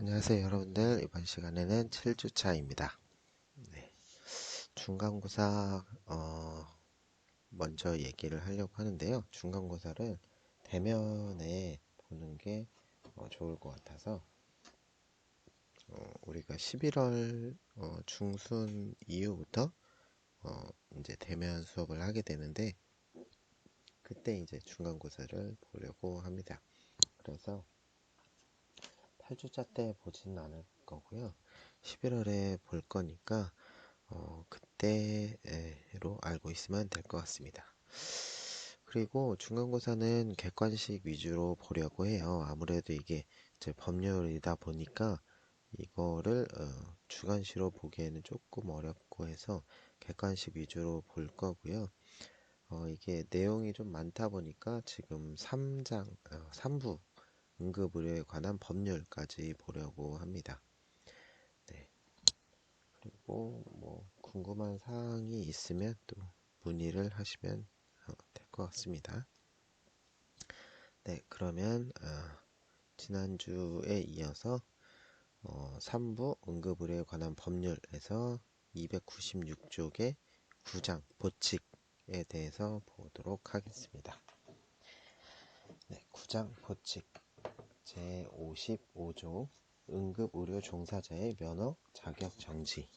안녕하세요 여러분들. 이번 시간에는 7주차입니다. 네, 중간고사 먼저 얘기를 하려고 하는데요. 중간고사를 대면에 보는 게 좋을 것 같아서 우리가 11월 중순 이후부터 이제 대면 수업을 하게 되는데 그때 이제 중간고사를 보려고 합니다. 그래서 8주차 때 보지는 않을 거고요. 11월에 볼 거니까 그때로 알고 있으면 될 것 같습니다. 그리고 중간고사는 객관식 위주로 보려고 해요. 아무래도 이게 이제 법률이다 보니까 이거를 주관식으로 보기에는 조금 어렵고 해서 객관식 위주로 볼 거고요. 이게 내용이 좀 많다 보니까 지금 3부 응급의료에 관한 법률까지 보려고 합니다. 네. 그리고 뭐 궁금한 사항이 있으면 또 문의를 하시면 될 것 같습니다. 네, 그러면 지난주에 이어서 3부 응급의료에 관한 법률에서 296쪽의 9장 보칙에 대해서 보도록 하겠습니다. 네, 9장 보칙 제55조 응급의료 종사자의 면허 자격 정지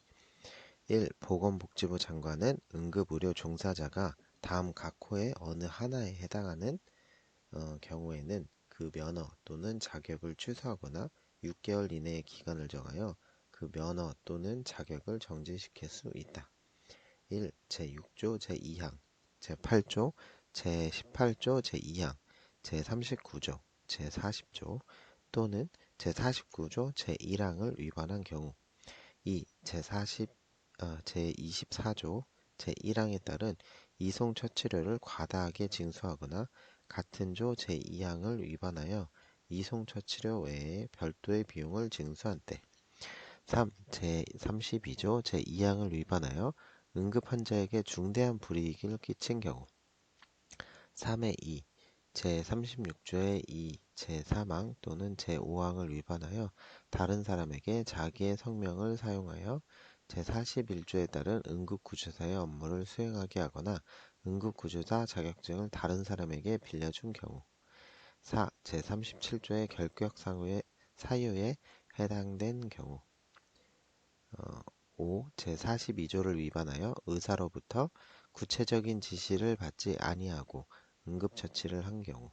1. 보건복지부 장관은 응급의료 종사자가 다음 각 호의 어느 하나에 해당하는 경우에는 그 면허 또는 자격을 취소하거나 6개월 이내의 기간을 정하여 그 면허 또는 자격을 정지시킬 수 있다. 1. 제6조 제2항, 제8조, 제18조 제2항, 제39조, 제40조 또는 제49조 제1항을 위반한 경우 2. 제24조 제1항에 따른 이송처치료를 과다하게 징수하거나 같은 조 제2항을 위반하여 이송처치료 외에 별도의 비용을 징수한 때 3. 제32조 제2항을 위반하여 응급환자에게 중대한 불이익을 끼친 경우 3의 2. 제36조의 2, 제3항 또는 제5항을 위반하여 다른 사람에게 자기의 성명을 사용하여 제41조에 따른 응급구조사의 업무를 수행하게 하거나 응급구조사 자격증을 다른 사람에게 빌려준 경우 4. 제37조의 결격 사유에 해당된 경우 5. 제42조를 위반하여 의사로부터 구체적인 지시를 받지 아니하고 응급처치를 한 경우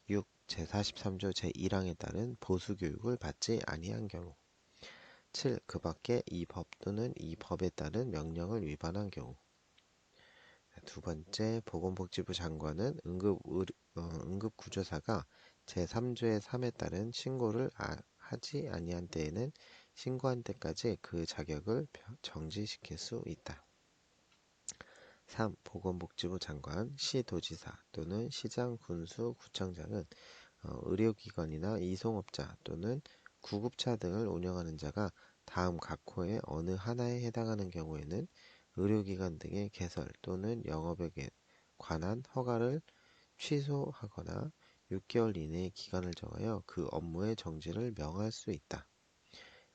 6. 제43조 제1항에 따른 보수교육을 받지 아니한 경우 7. 그 밖에 이 법 또는 이 법에 따른 명령을 위반한 경우 두 번째, 보건복지부 장관은 응급구조사가 제3조의 3에 따른 신고를 하지 아니한 때에는 신고한 때까지 그 자격을 정지시킬 수 있다. 3. 보건복지부 장관, 시도지사 또는 시장, 군수, 구청장은 의료기관이나 이송업자 또는 구급차 등을 운영하는 자가 다음 각 호의 어느 하나에 해당하는 경우에는 의료기관 등의 개설 또는 영업에 관한 허가를 취소하거나 6개월 이내의 기간을 정하여 그 업무의 정지를 명할 수 있다.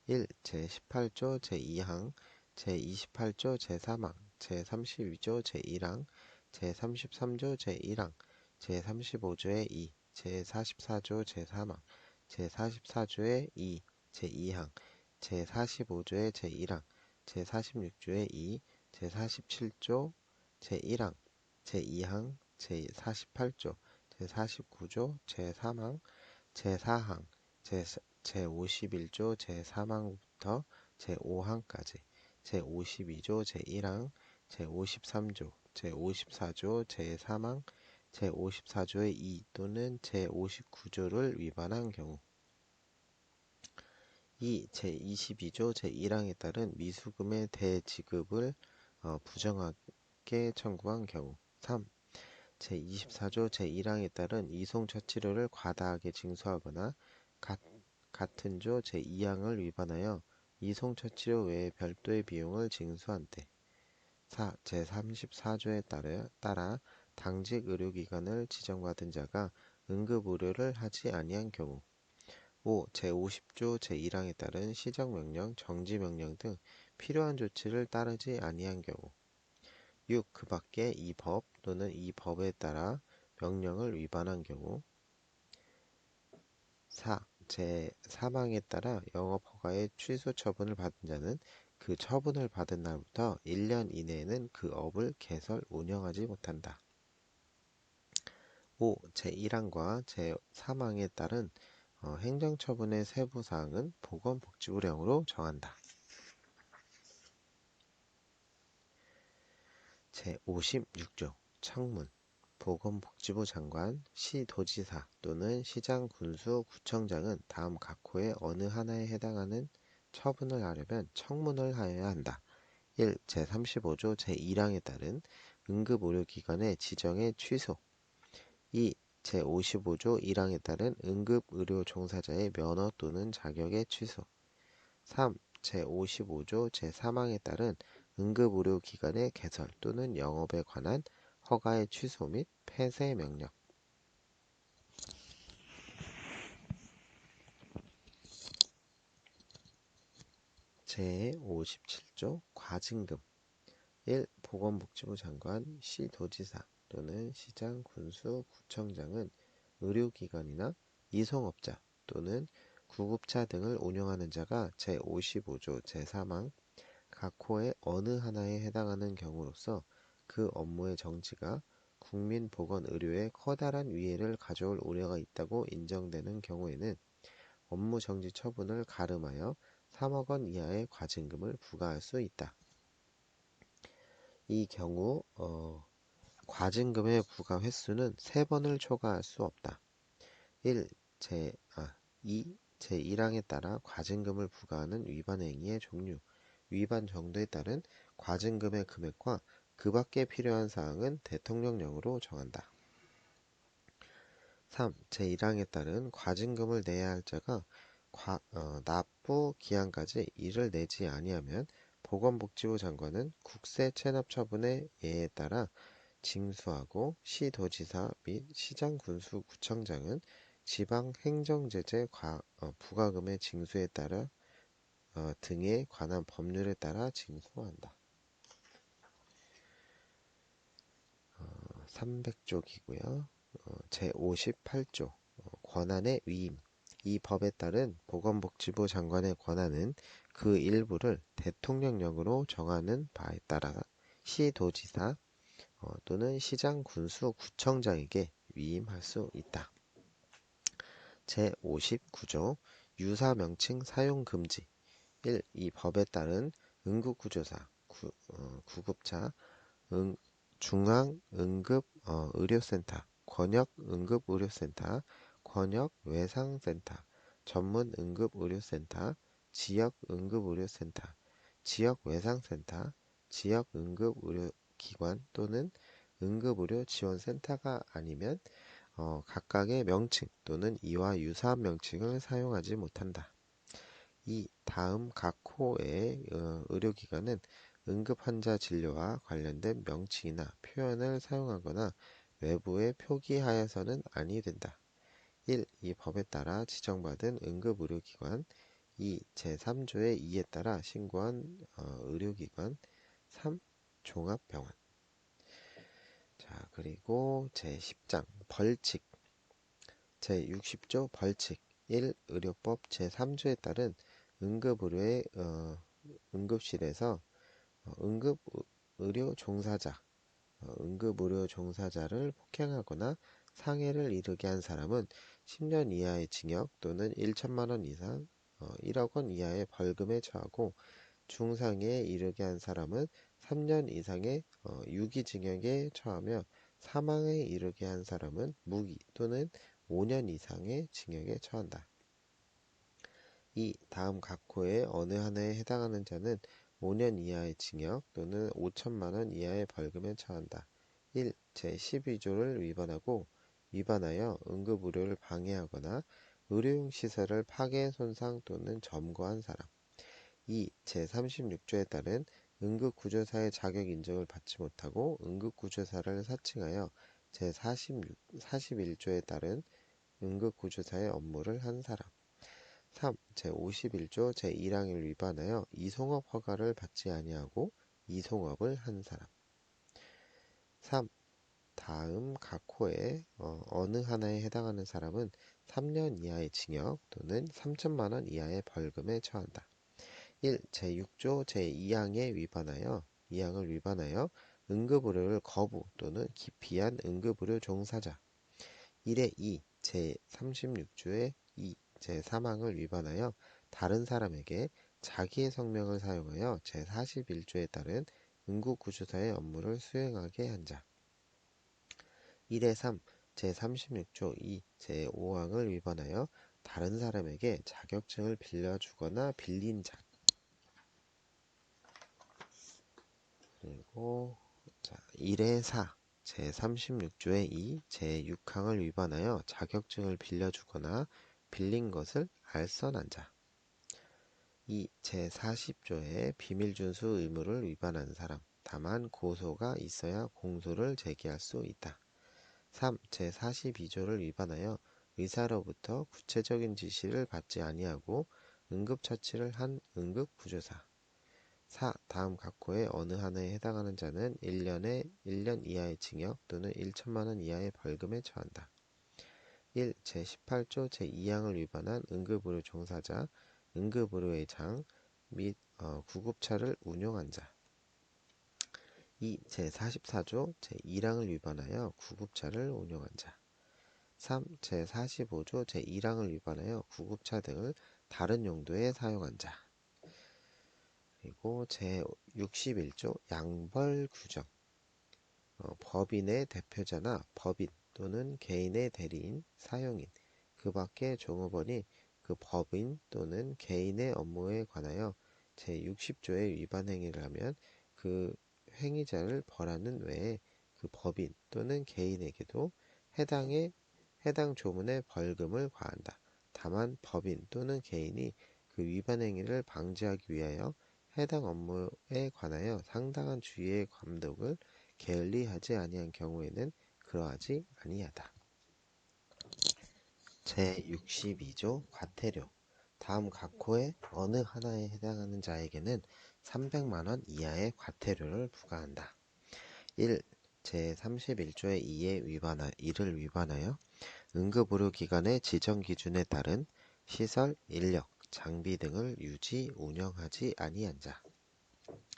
1. 제18조 제2항, 제28조 제3항, 제32조 제1항, 제33조 제1항, 제35조의 2, 제44조 제3항, 제44조의 2, 제2항, 제45조의 제1항, 제46조의 2, 제47조 제1항, 제2항, 제48조, 제49조 제3항, 제4항, 제51조 제3항부터 제5항까지, 제52조 제1항, 제53조, 제54조 제3항, 제54조의 2 또는 제59조를 위반한 경우 2. 제22조 제1항에 따른 미수금의 대지급을 부정하게 청구한 경우 3. 제24조 제1항에 따른 이송처치료를 과다하게 징수하거나 같은 조 제2항을 위반하여 이송처치료 외에 별도의 비용을 징수한 때 4. 제34조에 따라 당직 의료기관을 지정받은 자가 응급의료를 하지 아니한 경우 5. 제50조 제1항에 따른 시정명령, 정지명령 등 필요한 조치를 따르지 아니한 경우. 6. 그 밖에 이 법 또는 이 법에 따라 명령을 위반한 경우. 4. 제3항에 따라 영업허가의 취소 처분을 받은 자는 그 처분을 받은 날부터 1년 이내에는 그 업을 개설, 운영하지 못한다. 5. 제1항과 제3항에 따른 행정처분의 세부 사항은 보건복지부령으로 정한다. 제56조 청문 보건복지부 장관, 시도지사 또는 시장, 군수, 구청장은 다음 각 호의 어느 하나에 해당하는 처분을 하려면 청문을 하여야 한다. 1. 제35조 제1항에 따른 응급의료기관의 지정의 취소. 2. 제55조 1항에 따른 응급의료 종사자의 면허 또는 자격의 취소. 3. 제55조 제3항에 따른 응급의료기관의 개설 또는 영업에 관한 허가의 취소 및 폐쇄 명령. 제57조 과징금. 1. 보건복지부 장관, 시도지사 또는 시장, 군수, 구청장은 의료기관이나 이송업자 또는 구급차 등을 운영하는 자가 제55조 제3항 각 호의 어느 하나에 해당하는 경우로서 그 업무의 정지가 국민보건의료에 커다란 위해를 가져올 우려가 있다고 인정되는 경우에는 업무 정지 처분을 가름하여 3억 원 이하의 과징금을 부과할 수 있다. 이 경우 과징금의 부과 횟수는 3번을 초과할 수 없다. 2. 제1항에 따라 과징금을 부과하는 위반 행위의 종류, 위반 정도에 따른 과징금의 금액과 그 밖에 필요한 사항은 대통령령으로 정한다. 3. 제1항에 따른 과징금을 내야 할 자가 납부 기한까지 이를 내지 아니하면 보건복지부 장관은 국세 체납 처분의 예에 따라 징수하고 시도지사 및 시장, 군수, 구청장은 지방 행정제재 부과금의 징수에 따라 등에 관한 법률에 따라 징수한다. 300쪽이고요. 제58조 권한의 위임. 이 법에 따른 보건복지부 장관의 권한은 그 일부를 대통령령으로 정하는 바에 따라 시도지사 또는 시장, 군수, 구청장에게 위임할 수 있다. 제59조 유사 명칭 사용 금지. 1. 이 법에 따른 응급구조사, 구급차, 중앙응급의료센터, 권역응급의료센터, 권역외상센터, 전문응급의료센터, 지역응급의료센터, 지역외상센터, 지역응급의료기관 또는 응급의료지원센터가 아니면 각각의 명칭 또는 이와 유사한 명칭을 사용하지 못한다. 2. 다음 각 호의 의료기관은 응급환자 진료와 관련된 명칭이나 표현을 사용하거나 외부에 표기하여서는 아니 된다. 1. 이 법에 따라 지정받은 응급의료기관. 2. 제3조의 2에 따라 신고한 의료기관. 3. 종합병원. 자, 그리고 제10장 벌칙. 제60조 벌칙. 1. 의료법 제3조에 따른 응급의료의 응급실에서 응급의료 종사자, 응급의료 종사자를 폭행하거나 상해를 이르게 한 사람은 10년 이하의 징역 또는 1천만 원 이상 1억 원 이하의 벌금에 처하고 중상해에 이르게 한 사람은 3년 이상의 유기징역에 처하며 사망에 이르게 한 사람은 무기 또는 5년 이상의 징역에 처한다. 2. 다음 각 호의 어느 하나에 해당하는 자는 5년 이하의 징역 또는 5천만 원 이하의 벌금에 처한다. 1. 제12조를 위반하여 응급의료를 방해하거나 의료용 시설을 파괴, 손상 또는 점거한 사람. 2. 제36조에 따른 응급구조사의 자격 인정을 받지 못하고 응급구조사를 사칭하여 제41조에 따른 응급구조사의 업무를 한 사람. 3. 제51조 제1항을 위반하여 이송업 허가를 받지 아니하고 이송업을 한 사람. 3. 다음 각 호의 어느 하나에 해당하는 사람은 3년 이하의 징역 또는 3천만 원 이하의 벌금에 처한다. 1. 제6조 제2항을 위반하여 응급의료를 거부 또는 기피한 응급의료 종사자. 1의 2. 제36조의 2. 제3항을 위반하여 다른 사람에게 자기의 성명을 사용하여 제41조에 따른 응급구조사의 업무를 수행하게 한 자. 1의 3. 제36조 2. 제5항을 위반하여 다른 사람에게 자격증을 빌려주거나 빌린 자. 그리고 1의 4. 제36조의 2. 제6항을 위반하여 자격증을 빌려주거나 빌린 것을 알선한 자. 2. 제40조의 비밀준수 의무를 위반한 사람. 다만 고소가 있어야 공소를 제기할 수 있다. 3. 제42조를 위반하여 의사로부터 구체적인 지시를 받지 아니하고 응급처치를 한 응급구조사. 4. 다음 각 호의 어느 하나에 해당하는 자는 1년 이하의 징역 또는 1천만 원 이하의 벌금에 처한다. 1. 제18조 제2항을 위반한 응급의료 종사자, 응급의료의장 및 구급차를 운용한 자. 2. 제44조 제1항을 위반하여 구급차를 운용한 자. 3. 제45조 제1항을 위반하여 구급차 등을 다른 용도에 사용한 자. 그리고 제61조 양벌 규정. 법인의 대표자나 법인 또는 개인의 대리인, 사용인, 그 밖의 종업원이 그 법인 또는 개인의 업무에 관하여 제60조의 위반 행위를 하면 그 행위자를 벌하는 외에 그 법인 또는 개인에게도 해당 조문의 벌금을 과한다. 다만 법인 또는 개인이 그 위반 행위를 방지하기 위하여 해당 업무에 관하여 상당한 주의의 감독을 게을리하지 아니한 경우에는 그러하지 아니하다. 제62조 과태료. 다음 각 호의 어느 하나에 해당하는 자에게는 300만 원 이하의 과태료를 부과한다. 1. 제31조의 2를 위반하여 응급의료기관의 지정 기준에 따른 시설, 인력, 장비 등을 유지, 운영하지 아니한 자.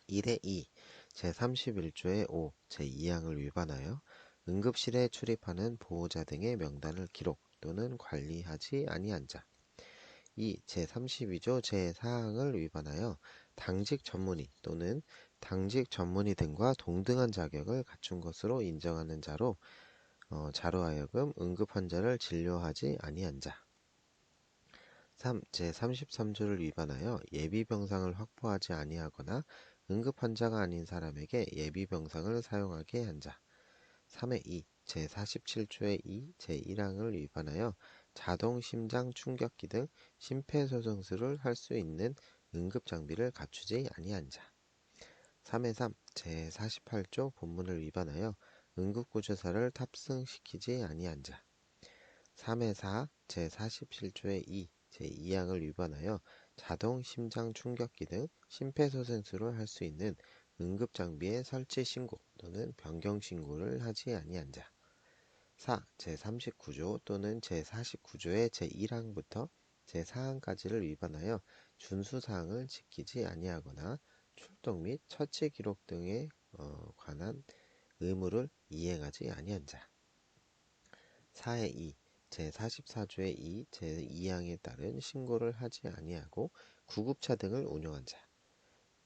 1의 2. 제31조의 5. 제2항을 위반하여 응급실에 출입하는 보호자 등의 명단을 기록 또는 관리하지 아니한 자. 2. 제32조 제4항을 위반하여 당직 전문의 또는 당직 전문의 등과 동등한 자격을 갖춘 것으로 인정하는 자로 하여금 응급 환자를 진료하지 아니한 자. 3. 제33조를 위반하여 예비병상을 확보하지 아니하거나 응급 환자가 아닌 사람에게 예비병상을 사용하게 한 자. 3의 2. 제47조의 2. 제1항을 위반하여 자동 심장 충격기 등 심폐소생술을 할 수 있는 응급장비를 갖추지 아니한 자. 3의 3. 제48조 본문을 위반하여 응급구조사를 탑승시키지 아니한 자. 3의 4. 제47조의 2. 제2항을 위반하여 자동 심장 충격기 등 심폐소생술을 할 수 있는 응급장비의 설치 신고 또는 변경 신고를 하지 아니한 자. 4. 제39조 또는 제49조의 제1항부터 제4항까지를 위반하여 준수사항을 지키지 아니하거나 출동 및 처치 기록 등에 관한 의무를 이행하지 아니한 자. 4의 2. 제44조의 2, 제2항에 따른 신고를 하지 아니하고 구급차 등을 운용한 자.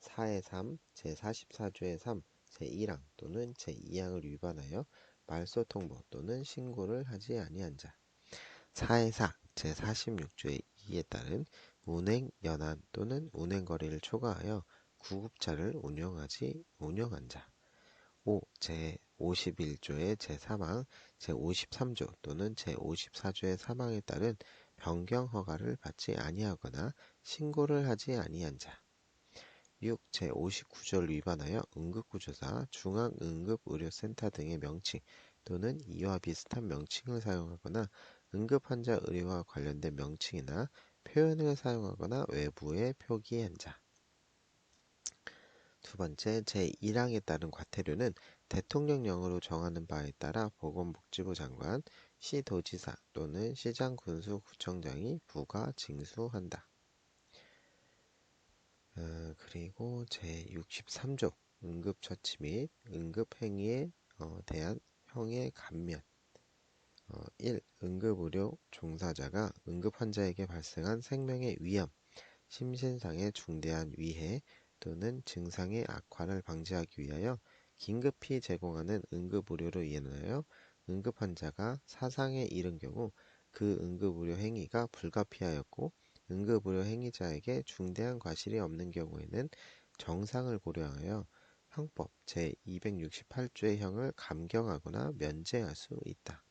4의 3. 제44조의 3, 제1항 또는 제2항을 위반하여 말소 통보 또는 신고를 하지 아니한 자. 4의 4. 제46조의 2에 따른 운행 연한 또는 운행 거리를 초과하여 구급차를 운용한 자. 5. 제51조의 제3항, 제53조 또는 제54조의 3항에 따른 변경 허가를 받지 아니하거나 신고를 하지 아니한 자. 6. 제59조를 위반하여 응급구조사, 중앙응급의료센터 등의 명칭 또는 이와 비슷한 명칭을 사용하거나 응급환자 의료와 관련된 명칭이나 표현을 사용하거나 외부에 표기한 자. 두 번째, 제1항에 따른 과태료는 대통령령으로 정하는 바에 따라 보건복지부 장관, 시도지사 또는 시장군수구청장이 부과 징수한다. 그리고 제63조 응급처치 및 응급행위에 대한 형의 감면. 1. 응급의료 종사자가 응급환자에게 발생한 생명의 위험, 심신상의 중대한 위해 또는 증상의 악화를 방지하기 위하여 긴급히 제공하는 응급의료로 인하여 응급환자가 사상에 이른 경우 그 응급의료 행위가 불가피하였고 응급의료 행위자에게 중대한 과실이 없는 경우에는 정상을 고려하여 형법 제268조의 형을 감경하거나 면제할 수 있다.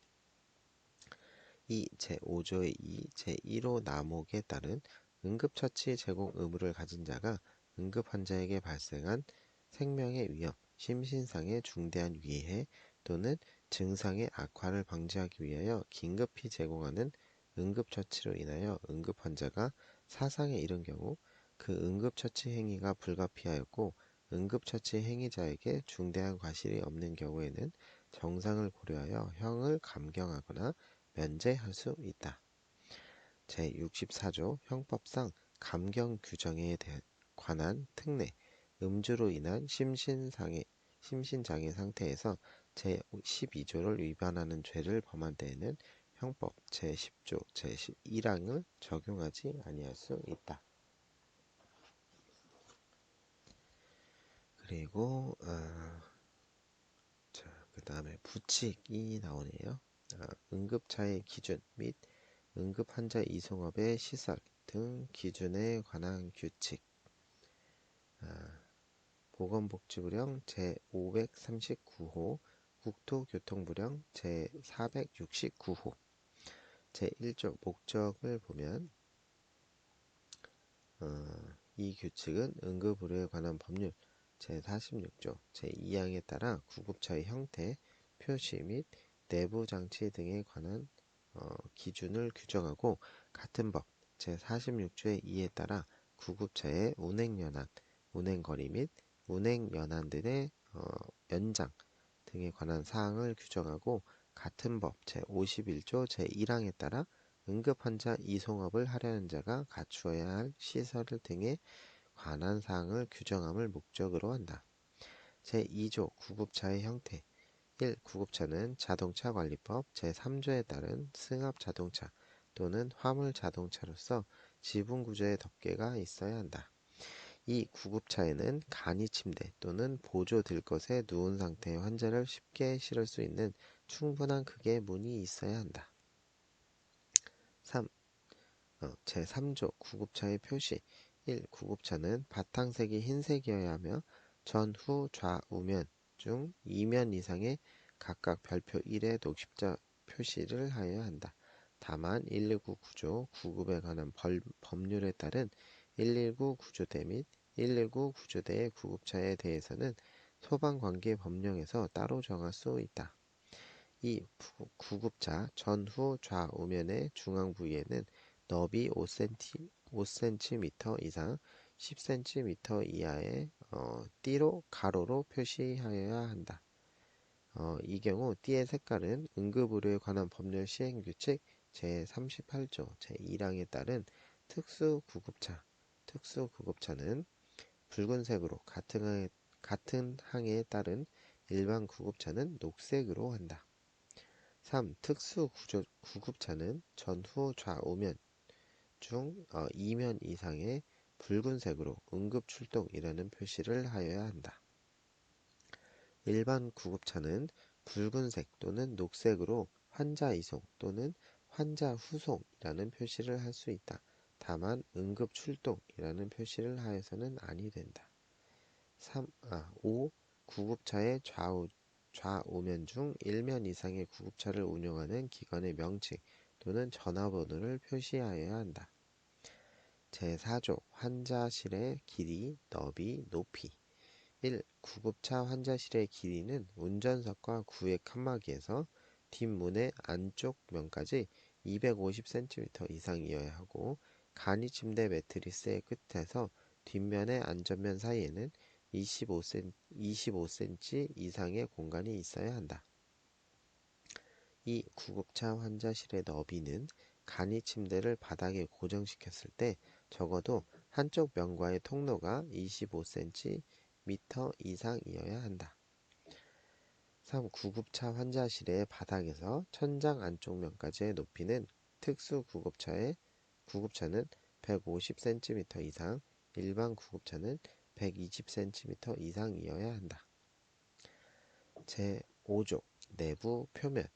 이 제5조의 2, 제1호 남목에 따른 응급처치 제공 의무를 가진 자가 응급환자에게 발생한 생명의 위험, 심신상의 중대한 위해 또는 증상의 악화를 방지하기 위하여 긴급히 제공하는 응급처치로 인하여 응급환자가 사상에 이른 경우 그 응급처치 행위가 불가피하였고 응급처치 행위자에게 중대한 과실이 없는 경우에는 정상을 고려하여 형을 감경하거나 면제할 수 있다. 제64조 형법상 감경 규정에 관한 특례, 음주로 인한 심신장애 상태에서 제12조를 위반하는 죄를 범한 때에는 형법 제10조 제11항을 적용하지 아니할 수 있다. 그리고 그 다음에 부칙이 나오네요. 응급차의 기준 및 응급환자 이송업의 시설 등 기준에 관한 규칙. 보건복지부령 제539호, 국토교통부령 제469호. 제1조 목적을 보면 이 규칙은 응급의료에 관한 법률 제46조 제2항에 따라 구급차의 형태, 표시 및 내부 장치 등에 관한 기준을 규정하고 같은 법 제46조의 2에 따라 구급차의 운행연한, 운행거리 및 운행연한들의 연장 등에 관한 사항을 규정하고 같은 법 제51조 제1항에 따라 응급환자 이송업을 하려는 자가 갖추어야 할 시설 등에 관한 사항을 규정함을 목적으로 한다. 제2조 구급차의 형태 1. 구급차는 자동차관리법 제3조에 따른 승합자동차 또는 화물자동차로서 지붕구조의 덮개가 있어야 한다. 2. 구급차에는 간이침대 또는 보조될 것에 누운 상태의 환자를 쉽게 실을 수 있는 충분한 크기의 문이 있어야 한다. 3. 제3조 구급차의 표시 1. 구급차는 바탕색이 흰색이어야 하며 전후 좌우면 중 2면 이상의 각각 별표 1의 녹십자 표시를 하여야 한다. 다만 119 구조, 구급에 관한 법률에 따른 119 구조대 및 119 구조대의 구급차에 대해서는 소방관계 법령에서 따로 정할 수 있다. 2. 구급차 전후 좌우면의 중앙 부위에는 너비 5cm 이상 10cm 이하의 띠로 가로로 표시하여야 한다. 이 경우 띠의 색깔은 응급의료에 관한 법률 시행규칙 제38조 제1항에 따른 특수구급차는 붉은색으로 같은 항에 따른 일반 구급차는 녹색으로 한다. 3. 특수구급차는 전후 좌우면 중 2면 이상의 붉은색으로 응급출동이라는 표시를 하여야 한다. 일반 구급차는 붉은색 또는 녹색으로 환자 이송 또는 환자 후송이라는 표시를 할 수 있다. 다만 응급출동이라는 표시를 하여서는 아니 된다. 5. 구급차의 좌우면 중 1면 이상의 구급차를 운영하는 기관의 명칭 또는 전화번호를 표시하여야 한다. 제4조 환자실의 길이, 너비, 높이 1. 구급차 환자실의 길이는 운전석과 구획 칸막이에서 뒷문의 안쪽 면까지 250cm 이상이어야 하고 간이 침대 매트리스의 끝에서 뒷면의 안전면 사이에는 25cm 이상의 공간이 있어야 한다. 이 구급차 환자실의 너비는 간이 침대를 바닥에 고정시켰을 때 적어도 한쪽 면과의 통로가 25cm 이상이어야 한다. 3. 구급차 환자실의 바닥에서 천장 안쪽 면까지의 높이는 특수 구급차는 150cm 이상, 일반 구급차는 120cm 이상이어야 한다. 제5조 내부 표면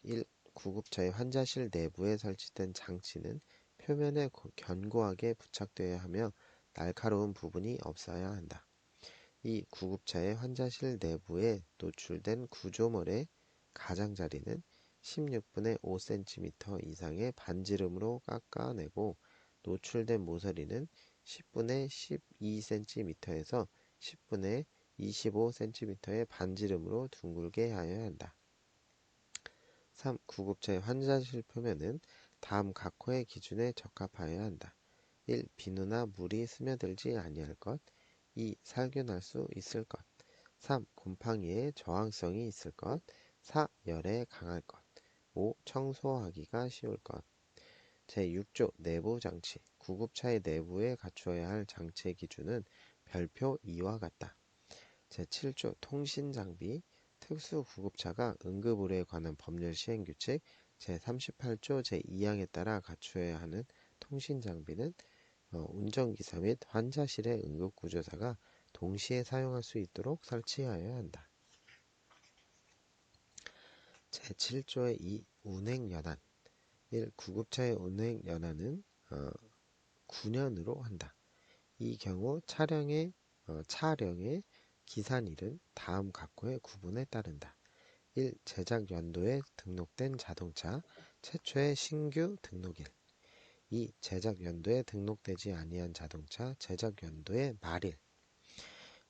1. 구급차의 환자실 내부에 설치된 장치는 표면에 견고하게 부착되어야 하며 날카로운 부분이 없어야 한다. 이 구급차의 환자실 내부에 노출된 구조물의 가장자리는 16분의 5cm 이상의 반지름으로 깎아내고 노출된 모서리는 10분의 12cm에서 10분의 25cm의 반지름으로 둥글게 하여야 한다. 3. 구급차의 환자실 표면은 다음 각호의 기준에 적합하여야 한다. 1. 비누나 물이 스며들지 아니할 것. 2. 살균할 수 있을 것. 3. 곰팡이에 저항성이 있을 것. 4. 열에 강할 것. 5. 청소하기가 쉬울 것. 제6조 내부 장치. 구급차의 내부에 갖추어야 할 장치의 기준은 별표 2와 같다. 제7조 통신 장비. 특수 구급차가 응급의료에 관한 법률 시행 규칙 제38조 제2항에 따라 갖추어야 하는 통신 장비는 운전기사 및 환자실의 응급구조사가 동시에 사용할 수 있도록 설치하여야 한다. 제7조의 2. 운행연한 1. 구급차의 운행연한은 9년으로 한다. 이 경우 차량의 기산일은 다음 각호의 구분에 따른다. 1. 제작 연도에 등록된 자동차 최초의 신규 등록일. 2. 제작 연도에 등록되지 아니한 자동차 제작 연도의 말일.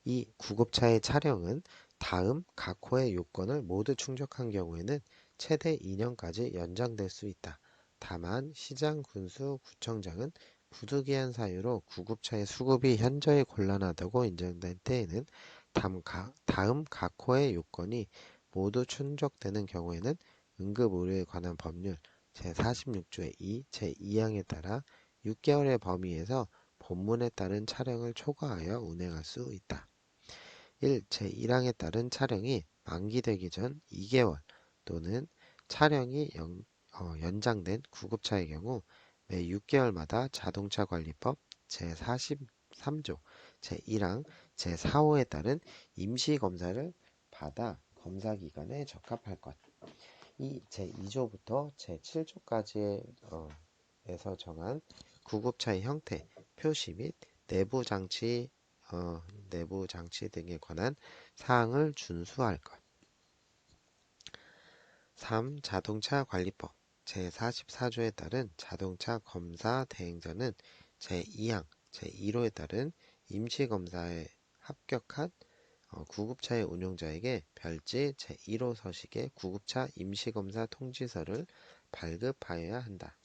2. 구급차의 차량은 다음 각호의 요건을 모두 충족한 경우에는 최대 2년까지 연장될 수 있다. 다만 시장 군수 구청장은 부득이한 사유로 구급차의 수급이 현저히 곤란하다고 인정된 때에는 다음 각호의 요건이 모두 충족되는 경우에는 응급의료에 관한 법률 제46조의 2, 제2항에 따라 6개월의 범위에서 본문에 따른 차량을 초과하여 운행할 수 있다. 1. 제1항에 따른 차량이 만기되기 전 2개월 또는 차량이 연장된 구급차의 경우 매 6개월마다 자동차관리법 제43조 제1항 제4호에 따른 임시검사를 받아 검사기간에 적합할 것. 이 제2조부터 제7조까지에서 정한 구급차의 형태, 표시 및 내부 장치 등에 관한 사항을 준수할 것. 3. 자동차 관리법 제44조에 따른 자동차 검사 대행자는 제2항, 제1호에 따른 임시검사에 합격한 구급차의 운용자에게 별지 제1호 서식의 구급차 임시검사 통지서를 발급하여야 한다.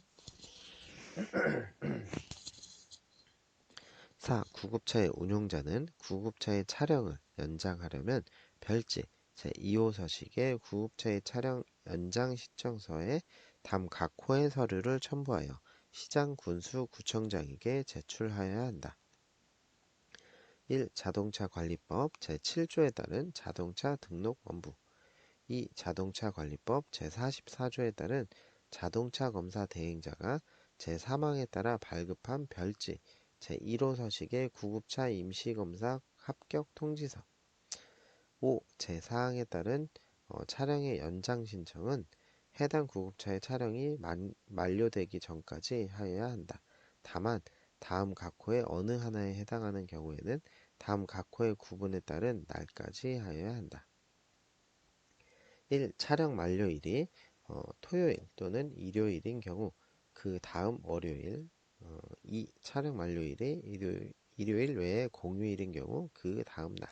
4. 구급차의 운용자는 구급차의 차량을 연장하려면 별지 제2호 서식의 구급차의 차량 연장 신청서에 다음 각호의 서류를 첨부하여 시장 군수 구청장에게 제출하여야 한다. 1. 자동차 관리법 제7조에 따른 자동차 등록 원부 2. 자동차 관리법 제44조에 따른 자동차 검사 대행자가 제3항에 따라 발급한 별지 제1호 서식의 구급차 임시검사 합격 통지서 5. 제4항에 따른 차량의 연장 신청은 해당 구급차의 차량이 만료되기 전까지 하여야 한다. 다만 다음 각호의 어느 하나에 해당하는 경우에는 다음 각호의 구분에 따른 날까지 하여야 한다. 1. 차량 만료일이 토요일 또는 일요일인 경우 그 다음 월요일 2. 차량 만료일이 일요일 외에 공휴일인 경우 그 다음 날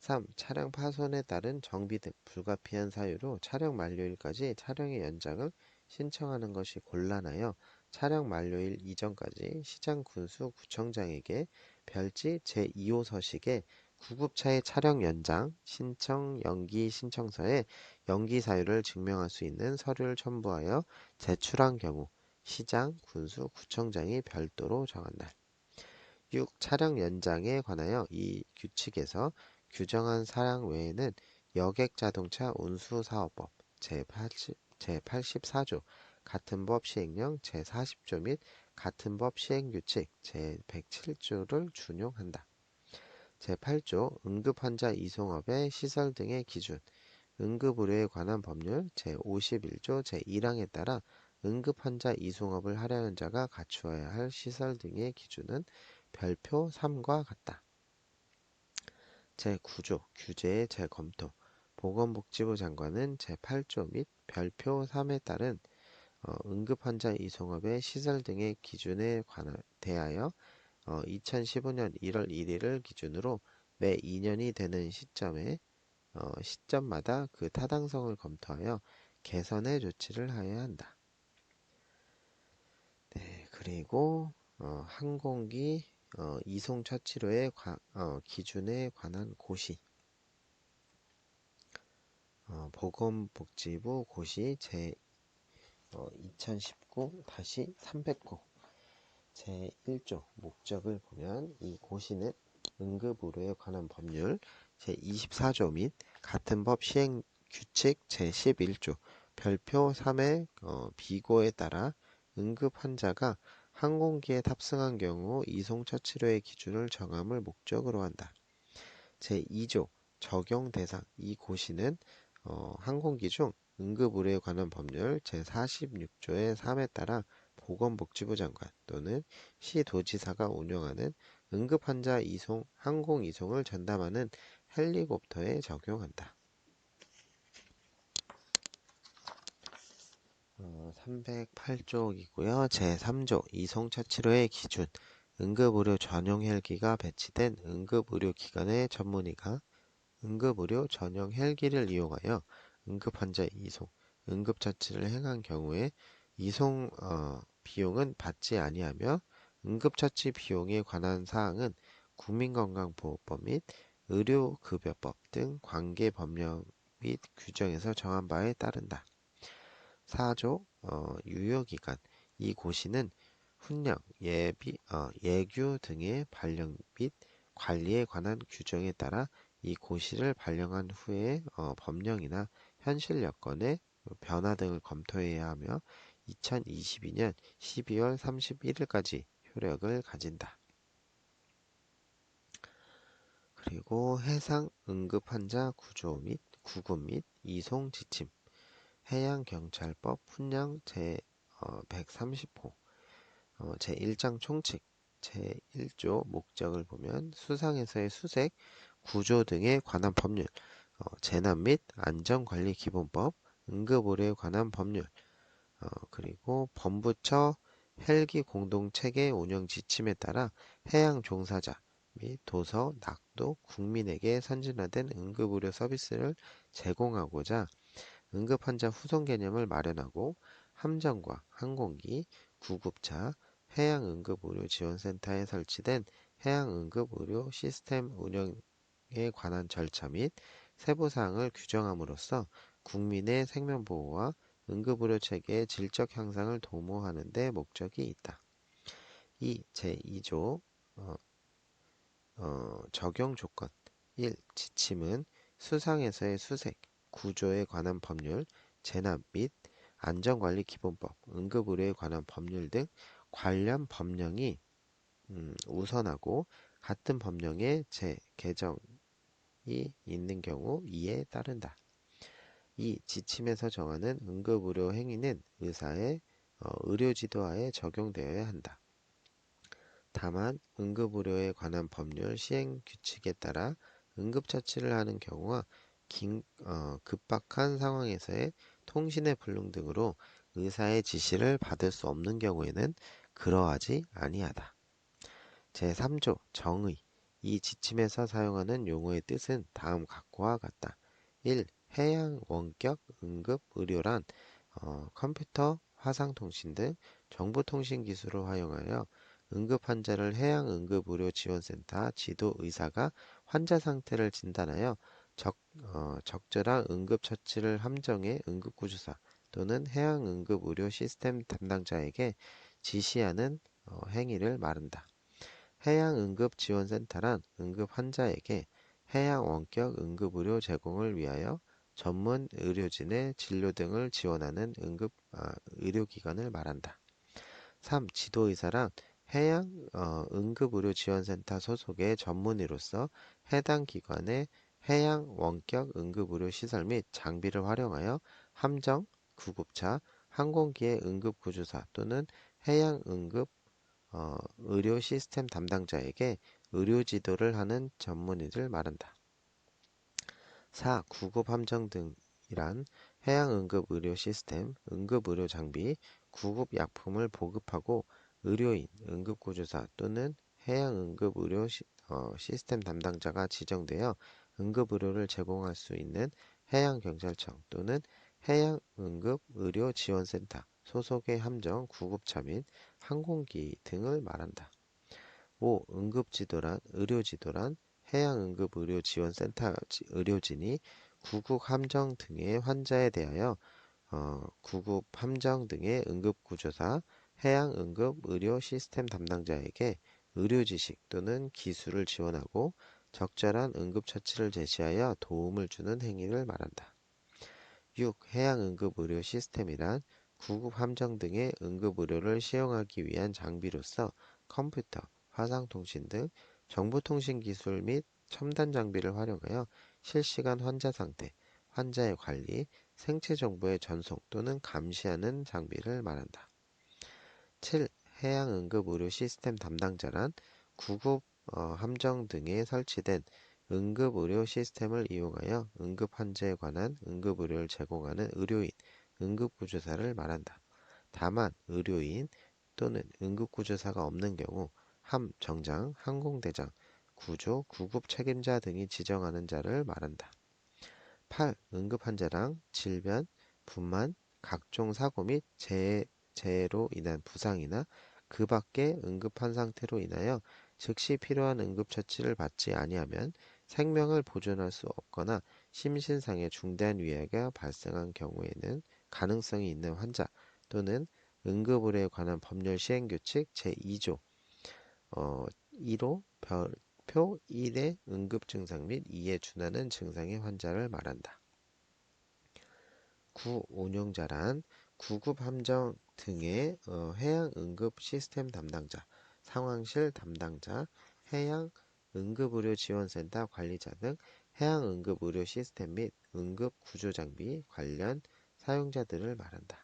3. 차량 파손에 따른 정비 등 불가피한 사유로 차량 만료일까지 차량의 연장을 신청하는 것이 곤란하여 촬영 만료일 이전까지 시장군수구청장에게 별지 제2호 서식에 구급차의 촬영 연장, 신청 연기 신청서에 연기 사유를 증명할 수 있는 서류를 첨부하여 제출한 경우 시장, 군수, 구청장이 별도로 정한 날. 6. 차량 연장에 관하여 이 규칙에서 규정한 사항 외에는 여객자동차 운수사업법 제84조 같은 법 시행령 제40조 및 같은 법 시행규칙 제107조를 준용한다. 제8조 응급환자 이송업의 시설 등의 기준 응급의료에 관한 법률 제51조 제1항에 따라 응급환자 이송업을 하려는 자가 갖추어야 할 시설 등의 기준은 별표 3과 같다. 제9조 규제의 재검토 보건복지부 장관은 제8조 및 별표 3에 따른 응급환자 이송업의 시설 등의 기준에 대하여 2015년 1월 1일을 기준으로 매 2년이 되는 시점마다 그 타당성을 검토하여 개선의 조치를 하여야 한다. 네, 그리고 항공기 이송 처치료의 기준에 관한 고시 보건복지부 고시 제 2019-309 제1조 목적을 보면 이 고시는 응급의료에 관한 법률 제24조 및 같은 법 시행 규칙 제11조 별표 3의 비고에 따라 응급 환자가 항공기에 탑승한 경우 이송처치료의 기준을 정함을 목적으로 한다. 제2조 적용 대상 이 고시는 항공기 중 응급의료에 관한 법률 제46조의 3에 따라 보건복지부 장관 또는 시도지사가 운영하는 응급환자 이송, 항공 이송을 전담하는 헬리콥터에 적용한다. 308쪽이고요. 제3조 이송처치료의 기준 응급의료 전용 헬기가 배치된 응급의료기관의 전문의가 응급의료 전용 헬기를 이용하여 응급환자 이송, 응급처치를 행한 경우에 이송 비용은 받지 아니하며 응급처치 비용에 관한 사항은 국민건강보호법 및 의료급여법 등 관계 법령 및 규정에서 정한 바에 따른다. 4조 유효기간 이 고시는 훈령, 예규 등의 발령 및 관리에 관한 규정에 따라 이 고시를 발령한 후에 법령이나 현실 여건의 변화 등을 검토해야 하며 2022년 12월 31일까지 효력을 가진다. 그리고 해상 응급환자 구조 및 구급 및 이송 지침 해양경찰법 훈령 제130호 제1장 총칙 제1조 목적을 보면 수상에서의 수색, 구조 등에 관한 법률 재난 및 안전관리기본법, 응급의료에 관한 법률 그리고 범부처 헬기 공동체계 운영 지침에 따라 해양 종사자 및 도서, 낙도, 국민에게 선진화된 응급의료 서비스를 제공하고자 응급환자 후송 개념을 마련하고 함정과 항공기, 구급차, 해양응급의료지원센터에 설치된 해양응급의료 시스템 운영에 관한 절차 및 세부사항을 규정함으로써 국민의 생명보호와 응급의료 체계의 질적 향상을 도모하는 데 목적이 있다. 제2조 적용 조건 1. 지침은 수상에서의 수색, 구조에 관한 법률, 재난 및 안전관리기본법, 응급의료에 관한 법률 등 관련 법령이 우선하고 같은 법령의 개정이 있는 경우 이에 따른다. 2. 지침에서 정하는 응급의료 행위는 의사의 의료지도하에 적용되어야 한다. 다만 응급의료에 관한 법률 시행 규칙에 따라 응급처치를 하는 경우와 급박한 상황에서의 통신의 불능 등으로 의사의 지시를 받을 수 없는 경우에는 그러하지 아니하다. 제3조 정의 이 지침에서 사용하는 용어의 뜻은 다음 각과 같다. 1. 해양 원격 응급 의료란 컴퓨터, 화상통신 등 정보통신기술을 활용하여 응급 환자를 해양응급의료지원센터 지도의사가 환자 상태를 진단하여 적절한 응급처치를 함정의 응급구조사 또는 해양응급의료 시스템 담당자에게 지시하는 행위를 말한다. 해양응급지원센터란 응급 환자에게 해양 원격 응급의료 제공을 위하여 전문 의료진의 진료 등을 지원하는 의료기관을 말한다. 3. 지도의사란 해양 응급의료지원센터 소속의 전문의로서 해당 기관의 해양 원격 응급의료 시설 및 장비를 활용하여 함정, 구급차, 항공기의 응급구조사 또는 해양 응급 의료 시스템 담당자에게 의료 지도를 하는 전문의를 말한다. 4. 구급 함정 등이란 해양 응급 의료 시스템, 응급 의료 장비, 구급 약품을 보급하고 의료인, 응급구조사 또는 해양 응급 의료 시스템 담당자가 지정되어 응급 의료를 제공할 수 있는 해양경찰청 또는 해양응급의료지원센터 소속의 함정, 구급차 및 항공기 등을 말한다. 5. 응급지도란, 의료지도란 해양응급의료지원센터 의료진이 구국 함정 등의 환자에 대하여 구급 함정 등의 응급구조사, 해양응급의료 시스템 담당자에게 의료 지식 또는 기술을 지원하고 적절한 응급처치를 제시하여 도움을 주는 행위를 말한다. 6. 해양응급의료 시스템이란 구급 함정 등의 응급의료를 시행하기 위한 장비로서 컴퓨터, 화상통신 등 정보통신 기술 및 첨단 장비를 활용하여 실시간 환자 상태, 환자의 관리, 생체 정보의 전송 또는 감시하는 장비를 말한다. 7. 해양응급의료 시스템 담당자란 구급 함정 등에 설치된 응급의료 시스템을 이용하여 응급 환자에 관한 응급의료를 제공하는 의료인, 응급구조사를 말한다. 다만 의료인 또는 응급구조사가 없는 경우 함정장, 항공대장, 구조, 구급 책임자 등이 지정하는 자를 말한다. 8. 응급환자랑 질병, 분만, 각종 사고 및 재해로 인한 부상이나 그 밖의 응급한 상태로 인하여 즉시 필요한 응급처치를 받지 아니하면 생명을 보존할 수 없거나 심신상의 중대한 위해가 발생한 경우에는 가능성이 있는 환자 또는 응급의료에 관한 법률 시행규칙 제2조 1호 별표 1의 응급증상 및 이에 준하는 증상의 환자를 말한다. 9. 운용자란 구급함정 등의 해양응급 시스템 담당자, 상황실 담당자, 해양응급의료지원센터 관리자 등 해양응급의료 시스템 및 응급구조장비 관련 사용자들을 말한다.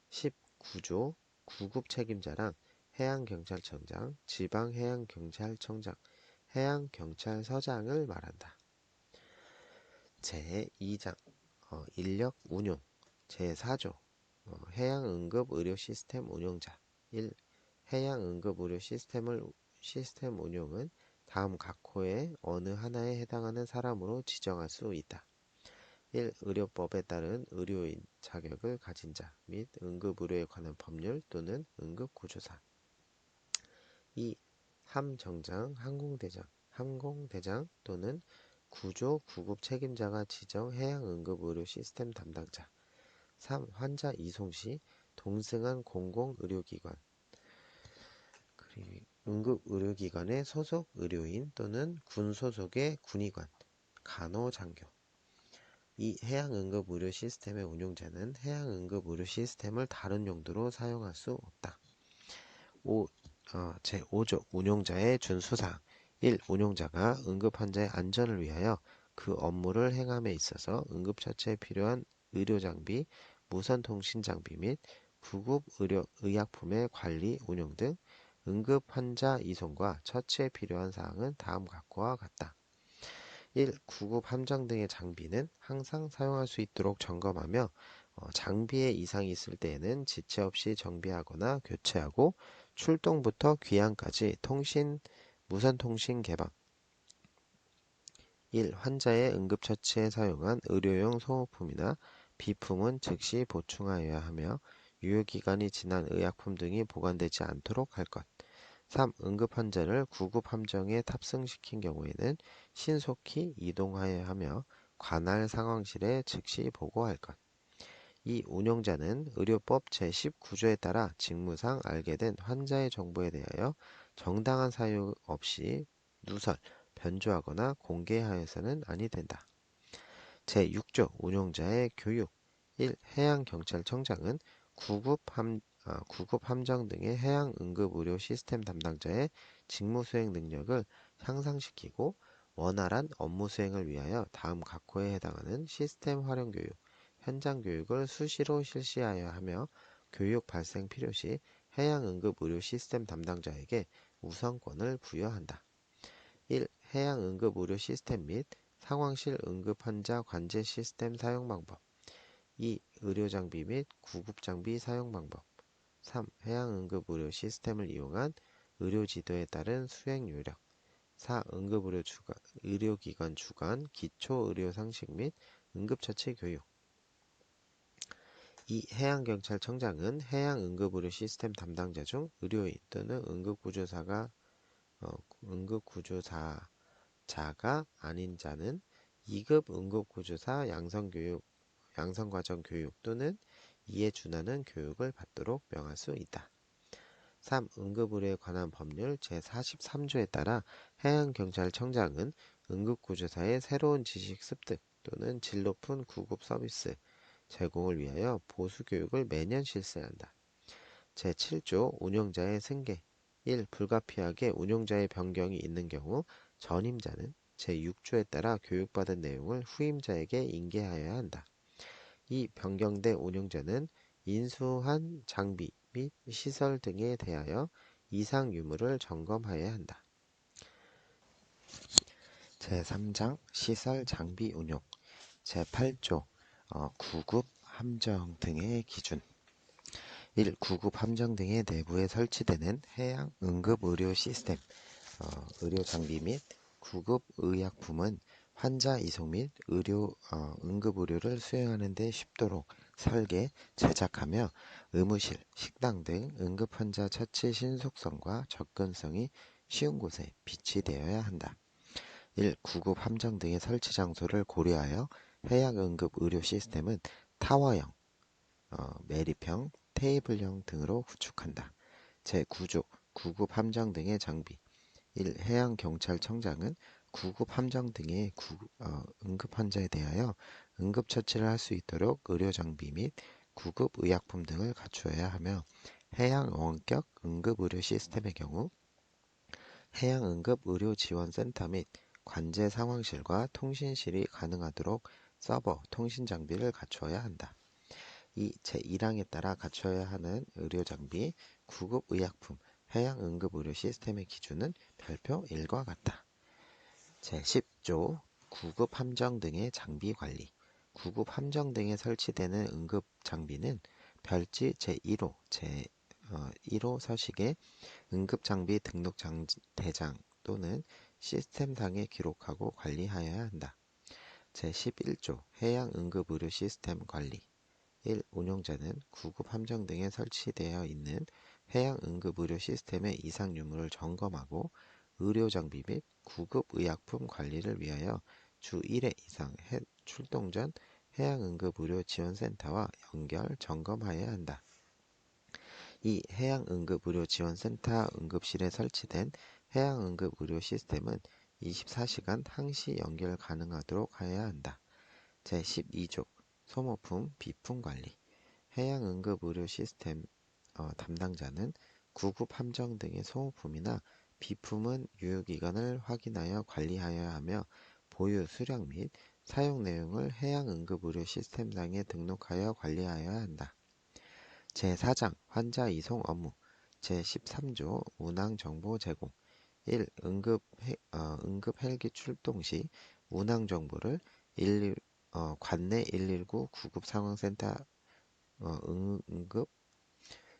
10. 구조, 구급책임자란 해양경찰청장, 지방해양경찰청장, 해양경찰서장을 말한다. 제2장 인력 운용 제4조 해양응급의료 시스템 운용자 1. 해양응급의료 시스템 운용은 다음 각 호의 어느 하나에 해당하는 사람으로 지정할 수 있다. 1. 의료법에 따른 의료인 자격을 가진 자 및 응급의료에 관한 법률 또는 응급구조사 2. 함정장, 항공대장 또는 구조, 구급 책임자가 지정 해양응급의료 시스템 담당자 3. 환자 이송 시 동승한 공공의료기관 응급의료기관의 소속 의료인 또는 군 소속의 군의관, 간호장교 2. 해양응급의료 시스템의 운용자는 해양응급의료 시스템을 다른 용도로 사용할 수 없다. 5. 제5조 운용자의 준수사항 1. 운용자가 응급환자의 안전을 위하여 그 업무를 행함에 있어서 응급처치에 필요한 의료장비, 무선통신장비 및 구급의약품의 관리, 운용 등 응급환자 이송과 처치에 필요한 사항은 다음 각과 같다. 1. 구급 함정 등의 장비는 항상 사용할 수 있도록 점검하며 장비에 이상이 있을 때에는 지체 없이 정비하거나 교체하고 출동부터 귀향까지 무선통신 개방 1. 환자의 응급처치에 사용한 의료용 소모품이나 비품은 즉시 보충하여야 하며 유효기간이 지난 의약품 등이 보관되지 않도록 할 것. 3. 응급 환자를 구급 함정에 탑승시킨 경우에는 신속히 이동하여야 하며 관할 상황실에 즉시 보고할 것. 이 운영자는 의료법 제19조에 따라 직무상 알게 된 환자의 정보에 대하여 정당한 사유 없이 누설, 변조하거나 공개하여서는 아니 된다. 제6조 운용자의 교육 1. 해양경찰청장은 구급 함정 등의 해양 응급 의료 시스템 담당자의 직무 수행 능력을 향상시키고 원활한 업무 수행을 위하여 다음 각호에 해당하는 시스템 활용 교육, 현장 교육을 수시로 실시하여야 하며 교육 발생 필요시 해양 응급 의료 시스템 담당자에게 우선권을 부여한다. 1. 해양 응급 의료 시스템 및 상황실 응급 환자 관제 시스템 사용 방법. 2. 의료 장비 및 구급 장비 사용 방법. 3. 해양 응급 의료 시스템을 이용한 의료 지도에 따른 수행 요령. 4. 의료기관 주간 기초 의료 상식 및 응급처치 교육. 2. 해양경찰청장은 해양 응급 의료 시스템 담당자 중 의료인 또는 응급구조사자가 아닌 자는 2급 응급구조사 양성과정 교육 또는 이에 준하는 교육을 받도록 명할 수 있다. 3. 응급의료에 관한 법률 제43조에 따라 해양경찰청장은 응급구조사의 새로운 지식 습득 또는 질 높은 구급 서비스 제공을 위하여 보수교육을 매년 실시한다. 제7조 운영자의 승계 1. 불가피하게 운영자의 변경이 있는 경우 전임자는 제6조에 따라 교육받은 내용을 후임자에게 인계하여야 한다. 2. 변경된 운영자는 인수한 장비 및 시설 등에 대하여 이상 유무를 점검하여야 한다. 제3장 시설 장비 운용 제8조 구급 함정 등의 기준 1. 구급 함정 등의 내부에 설치되는 해양 응급 의료 시스템 의료 장비 및 구급 의약품은 환자 이송 및 응급 의료를 수행하는 데 쉽도록 설계, 제작하며 의무실, 식당 등 응급 환자 처치 신속성과 접근성이 쉬운 곳에 비치되어야 한다. 1. 구급 함정 등의 설치 장소를 고려하여 해양 응급 의료 시스템은 타워형, 매립형, 테이블형 등으로 구축한다. 제9조 구급 함정 등의 장비 1. 해양경찰청장은 구급 함정 등의 응급 환자에 대하여 응급처치를 할 수 있도록 의료장비 및 구급 의약품 등을 갖추어야 하며 해양 원격 응급의료 시스템의 경우 해양응급의료지원센터 및 관제 상황실과 통신실이 가능하도록 서버, 통신 장비를 갖추어야 한다. 2. 제1항에 따라 갖춰야 하는 의료장비, 구급의약품, 해양응급의료 시스템의 기준은 별표 1과 같다. 제10조 구급함정 등의 장비 관리 구급함정 등에 설치되는 응급장비는 별지 제1호, 제1호 서식에 응급장비 등록 대장 또는 시스템상에 기록하고 관리하여야 한다. 제11조 해양응급의료 시스템 관리 1. 운용자는 구급 함정 등에 설치되어 있는 해양 응급 의료 시스템의 이상 유무를 점검하고 의료 장비 및 구급 의약품 관리를 위하여 주 1회 이상 출동 전 해양 응급 의료 지원센터와 연결 점검하여야 한다. 2. 해양 응급 의료 지원센터 응급실에 설치된 해양 응급 의료 시스템은 24시간 항시 연결 가능하도록 하여야 한다. 제12조 소모품, 비품 관리 해양응급의료 시스템 담당자는 구급 함정 등의 소모품이나 비품은 유효기간을 확인하여 관리하여야 하며 보유, 수량 및 사용 내용을 해양응급의료 시스템상에 등록하여 관리하여야 한다. 제4장 환자 이송 업무 제13조 운항 정보 제공 1. 응급 헬기 출동 시 운항 정보를 관내 119 구급 상황센터 응급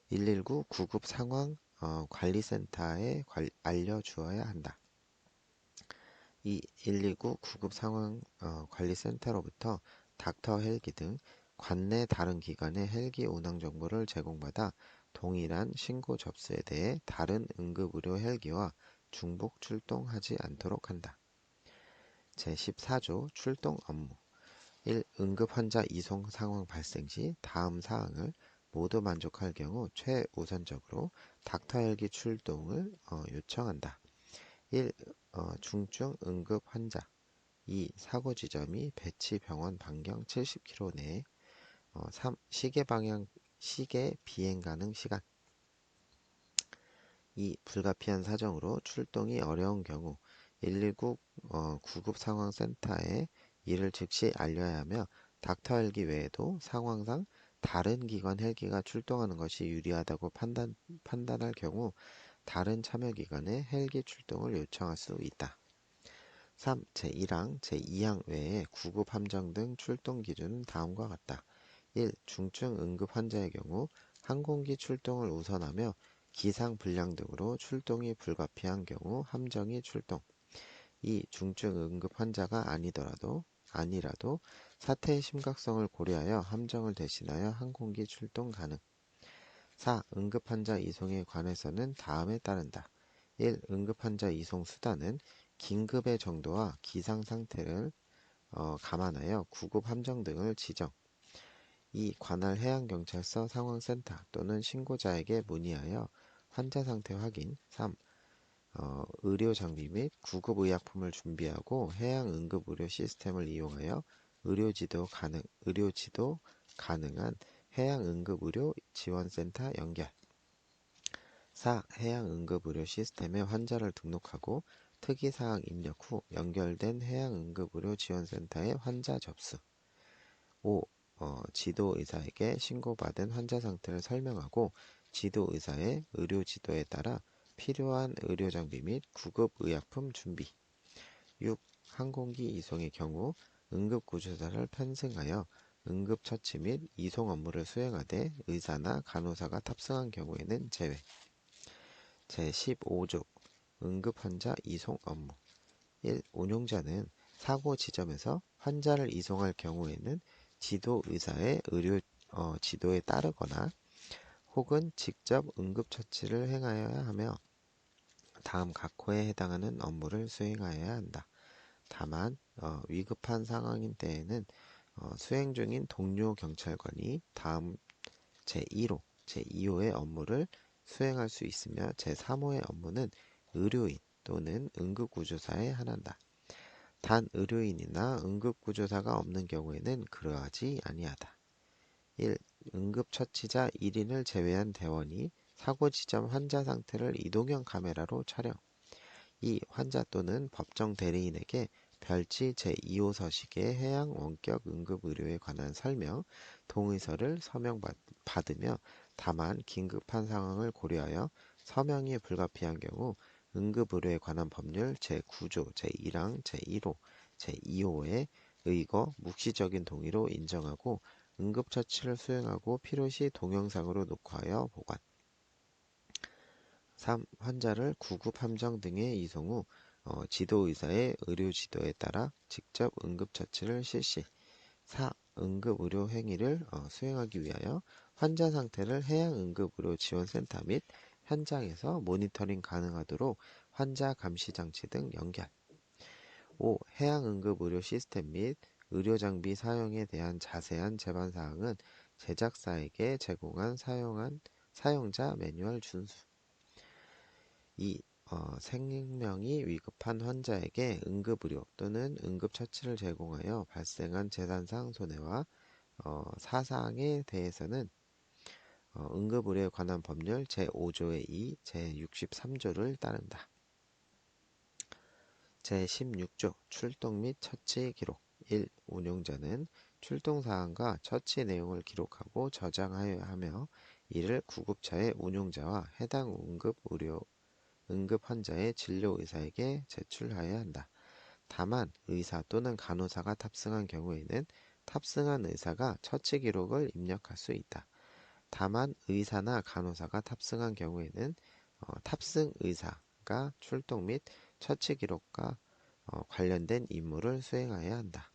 119 구급 상황 관리센터에 알려주어야 한다. 2. 129 구급 상황 관리센터로부터 닥터 헬기 등 관내 다른 기관의 헬기 운항 정보를 제공받아 동일한 신고 접수에 대해 다른 응급의료 헬기와 중복 출동하지 않도록 한다. 제14조 출동 업무 1. 응급 환자 이송 상황 발생 시 다음 사항을 모두 만족할 경우 최우선적으로 닥터 헬기 출동을 요청한다. 1. 중증 응급 환자 2. 사고 지점이 배치 병원 반경 70km 내에 3. 시계 비행 가능 시간 2. 불가피한 사정으로 출동이 어려운 경우 119 구급 상황 센터에 이를 즉시 알려야 하며 닥터 헬기 외에도 상황상 다른 기관 헬기가 출동하는 것이 유리하다고 판단할 경우 다른 참여 기관의 헬기 출동을 요청할 수 있다. 3. 제1항, 제2항 외에 구급 함정 등 출동 기준은 다음과 같다. 1. 중증 응급 환자의 경우 항공기 출동을 우선하며 기상 불량 등으로 출동이 불가피한 경우 함정이 출동. 2. 중증 응급 환자가 아니라도 사태의 심각성을 고려하여 함정을 대신하여 항공기 출동 가능. 4. 응급 환자 이송에 관해서는 다음에 따른다. 1. 응급 환자 이송 수단은 긴급의 정도와 기상 상태를 감안하여 구급 함정 등을 지정. 2. 관할 해양경찰서 상황센터 또는 신고자에게 문의하여 환자 상태 확인. 3. 의료 장비 및 구급의약품을 준비하고 해양응급의료 시스템을 이용하여 의료지도 가능한 해양응급의료 지원센터 연결. 4. 해양응급의료 시스템에 환자를 등록하고 특이사항 입력 후 연결된 해양응급의료 지원센터에 환자 접수. 5. 지도의사에게 신고받은 환자 상태를 설명하고 지도의사의 의료지도에 따라 필요한 의료장비 및 구급의약품 준비. 6. 항공기 이송의 경우 응급구조사를 편승하여 응급처치 및 이송 업무를 수행하되 의사나 간호사가 탑승한 경우에는 제외. 제15조 응급환자 이송 업무 1. 운용자는 사고 지점에서 환자를 이송할 경우에는 지도의사의 지도에 따르거나 혹은 직접 응급처치를 행하여야 하며 다음 각 호에 해당하는 업무를 수행하여야 한다. 다만 위급한 상황인 때에는 수행 중인 동료 경찰관이 다음 제2호의 업무를 수행할 수 있으며 제3호의 업무는 의료인 또는 응급구조사에 한한다. 단 의료인이나 응급구조사가 없는 경우에는 그러하지 아니하다. 1. 응급처치자 1인을 제외한 대원이 사고 지점 환자 상태를 이동형 카메라로 촬영. 2. 환자 또는 법정 대리인에게 별지 제2호 서식의 해양 원격 응급의료에 관한 설명, 동의서를 서명받으며 다만 긴급한 상황을 고려하여 서명이 불가피한 경우 응급의료에 관한 법률 제9조 제1항 제1호 제2호의 의거 묵시적인 동의로 인정하고 응급처치를 수행하고 필요시 동영상으로 녹화하여 보관. 3. 환자를 구급함정 등에 이송 후 지도의사의 의료지도에 따라 직접 응급처치를 실시. 4. 응급의료 행위를 수행하기 위하여 환자 상태를 해양응급의료지원센터 및 현장에서 모니터링 가능하도록 환자 감시장치 등 연결. 5. 해양응급의료 시스템 및 의료장비 사용에 대한 자세한 제반사항은 제작사에게 제공한 사용자 매뉴얼 준수. 2. 생명이 위급한 환자에게 응급의료 또는 응급처치를 제공하여 발생한 재산상 손해와 사상에 대해서는 응급의료에 관한 법률 제5조의 2, 제63조를 따른다. 제16조 출동 및 처치 기록 1. 운용자는 출동 사항과 처치 내용을 기록하고 저장하여야 하며 이를 구급차의 운용자와 해당 응급 환자의 진료 의사에게 제출하여야 한다. 다만 의사 또는 간호사가 탑승한 경우에는 탑승한 의사가 처치 기록을 입력할 수 있다. 다만 의사나 간호사가 탑승한 경우에는 탑승 의사가 출동 및 처치 기록과 관련된 임무를 수행해야 한다.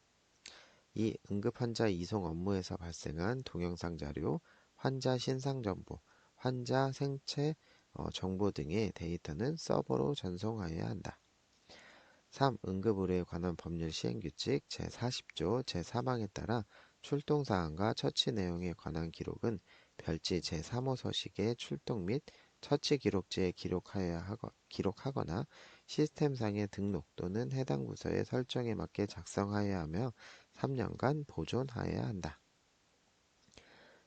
이 응급환자 이송 업무에서 발생한 동영상 자료, 환자 신상 정보, 환자 생체 정보 등의 데이터는 서버로 전송하여야 한다. 3. 응급의료에 관한 법률 시행규칙 제40조 제4항에 따라 출동사항과 처치 내용에 관한 기록은 별지 제3호 서식의 출동 및 처치 기록지에 기록하거나 시스템상의 등록 또는 해당 부서의 설정에 맞게 작성하여야 하며 3년간 보존하여야 한다.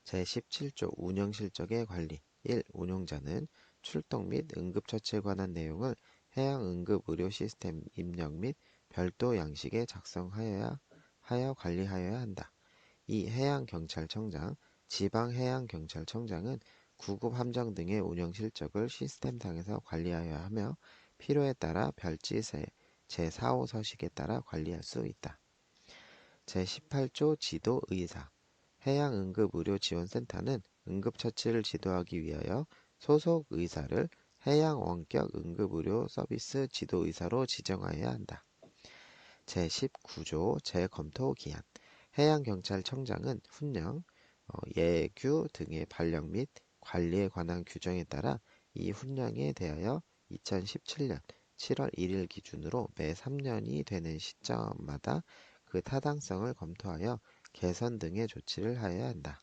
제17조 운영실적의 관리 1. 운용자는 출동 및 응급처치에 관한 내용을 해양응급의료 시스템 입력 및 별도 양식에 작성하여 관리하여야 한다. 2. 해양경찰청장, 지방해양경찰청장은 구급 함정 등의 운영 실적을 시스템상에서 관리하여야 하며 필요에 따라 별지 제4호 서식에 따라 관리할 수 있다. 제18조 지도의사 해양응급의료지원센터는 응급처치를 지도하기 위하여 소속 의사를 해양원격 응급의료 서비스 지도의사로 지정하여야 한다. 제19조 재검토기한 해양경찰청장은 훈령, 예규 등의 발령 및 관리에 관한 규정에 따라 이 훈령에 대하여 2017년 7월 1일 기준으로 매 3년이 되는 시점마다 그 타당성을 검토하여 개선 등의 조치를 하여야 한다.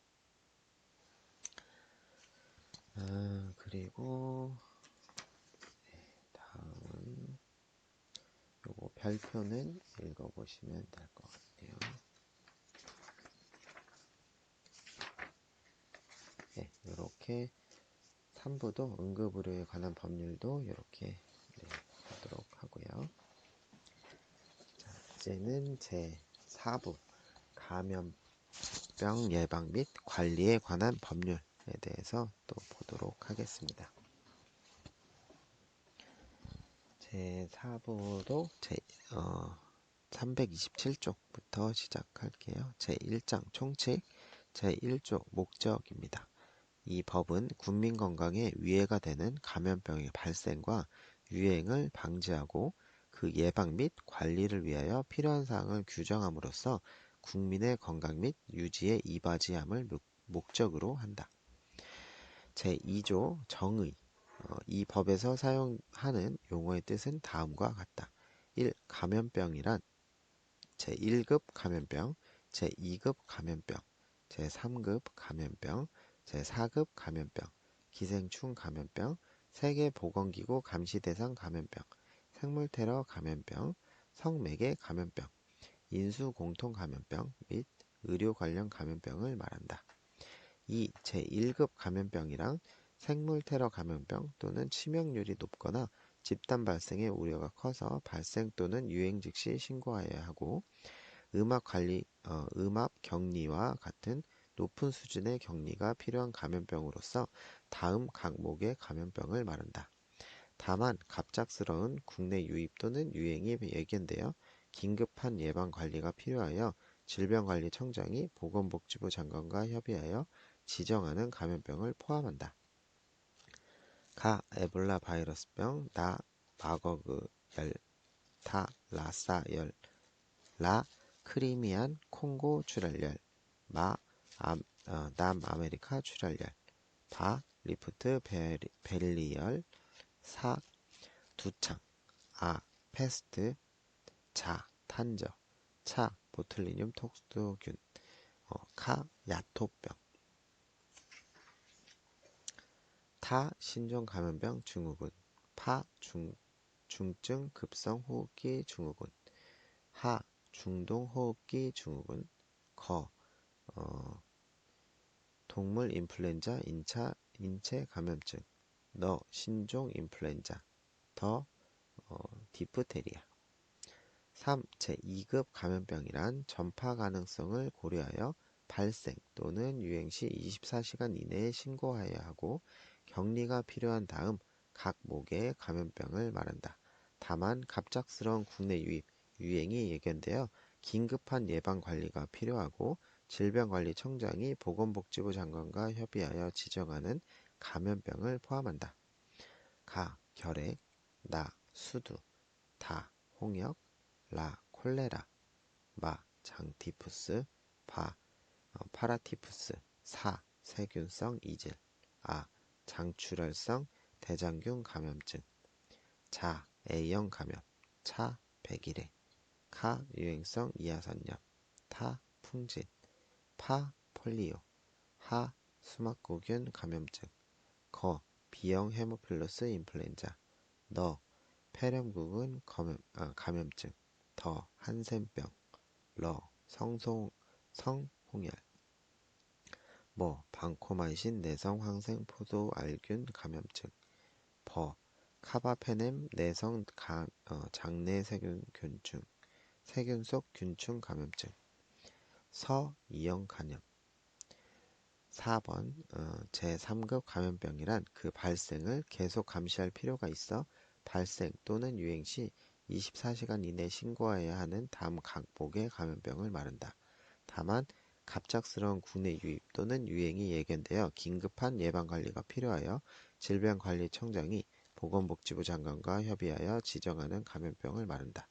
그리고 다음 요거 별표는 읽어보시면 될 것 같아요. 네, 이렇게 3부도 응급의료에 관한 법률도 이렇게 하도록 하고요. 자, 이제는 제4부 감염병 예방 및 관리에 관한 법률에 대해서 또 보도록 하겠습니다. 제4부도 327쪽부터 시작할게요. 제1장 총칙, 제1조 목적입니다. 이 법은 국민 건강에 위해가 되는 감염병의 발생과 유행을 방지하고 그 예방 및 관리를 위하여 필요한 사항을 규정함으로써 국민의 건강 및 유지에 이바지함을 목적으로 한다. 제2조 정의 이 법에서 사용하는 용어의 뜻은 다음과 같다. 1. 감염병이란 제1급 감염병, 제2급 감염병, 제3급 감염병, 제4급 감염병, 기생충 감염병, 세계보건기구 감시대상 감염병, 생물테러 감염병, 성매개 감염병, 인수공통 감염병 및 의료 관련 감염병을 말한다. 2. 제1급 감염병이랑 생물테러 감염병 또는 치명률이 높거나 집단 발생의 우려가 커서 발생 또는 유행 즉시 신고하여야 하고 음압 격리와 같은 높은 수준의 격리가 필요한 감염병으로서 다음 각목의 감염병을 말한다. 다만 갑작스러운 국내 유입 또는 유행이 예견되어 긴급한 예방 관리가 필요하여 질병관리청장이 보건복지부 장관과 협의하여 지정하는 감염병을 포함한다. 가 에볼라 바이러스병, 나 마거그열, 다 라사열, 라 크리미안 콩고 출혈열, 남아메리카 출혈열, 바 리프트 벨리열, 사 두창, 페스트, 자 탄저, 차 보툴리늄 톡소균, 카 야토병, 타 신종 감염병 증후군, 파 중증 급성 호흡기 증후군, 하 중동 호흡기 증후군, 거 동물 인플루엔자 인체 감염증, 너 신종 인플루엔자, 더 디프테리아. 3. 제2급 감염병이란 전파 가능성을 고려하여 발생 또는 유행 시 24시간 이내에 신고하여야 하고 격리가 필요한 다음 각 목의 감염병을 말한다. 다만 갑작스러운 국내 유입, 유행이 예견되어 긴급한 예방 관리가 필요하고 질병관리청장이 보건복지부 장관과 협의하여 지정하는 감염병을 포함한다. 가 결핵, 나 수두, 다 홍역, 라 콜레라, 마 장티푸스. 파라티푸스. 세균성 이질. 장출혈성 대장균 감염증. A형 감염. 백이래. 유행성 이하선염. 풍진. 폴리오. 수막고균 감염증. B형 헤모필러스 인플루엔자. 폐렴구근 감염증. 한센병. 성홍열. 방코마이신 내성 황생포도알균 감염증. 카바페넴 내성 장내 세균 속 균충 감염증. 2형 간염. 4번 제3급 감염병이란 그 발생을 계속 감시할 필요가 있어 발생 또는 유행 시 24시간 이내 신고해야 하는 다음 각목의 감염병을 말한다. 다만 갑작스러운 국내 유입 또는 유행이 예견되어 긴급한 예방관리가 필요하여 질병관리청장이 보건복지부 장관과 협의하여 지정하는 감염병을 말한다.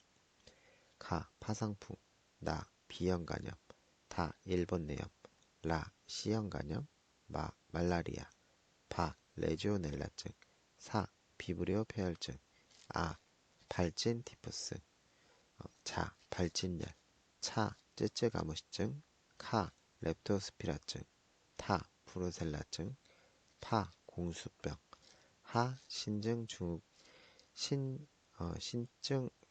파상풍. B형 간염. 일본내염. C형 간염. 말라리아. 레지오넬라증. 비브리오 폐혈증. 발진 티푸스. 발진열. 쯔쯔가무시증. 렙토스피라증. 브루셀라증. 공수병.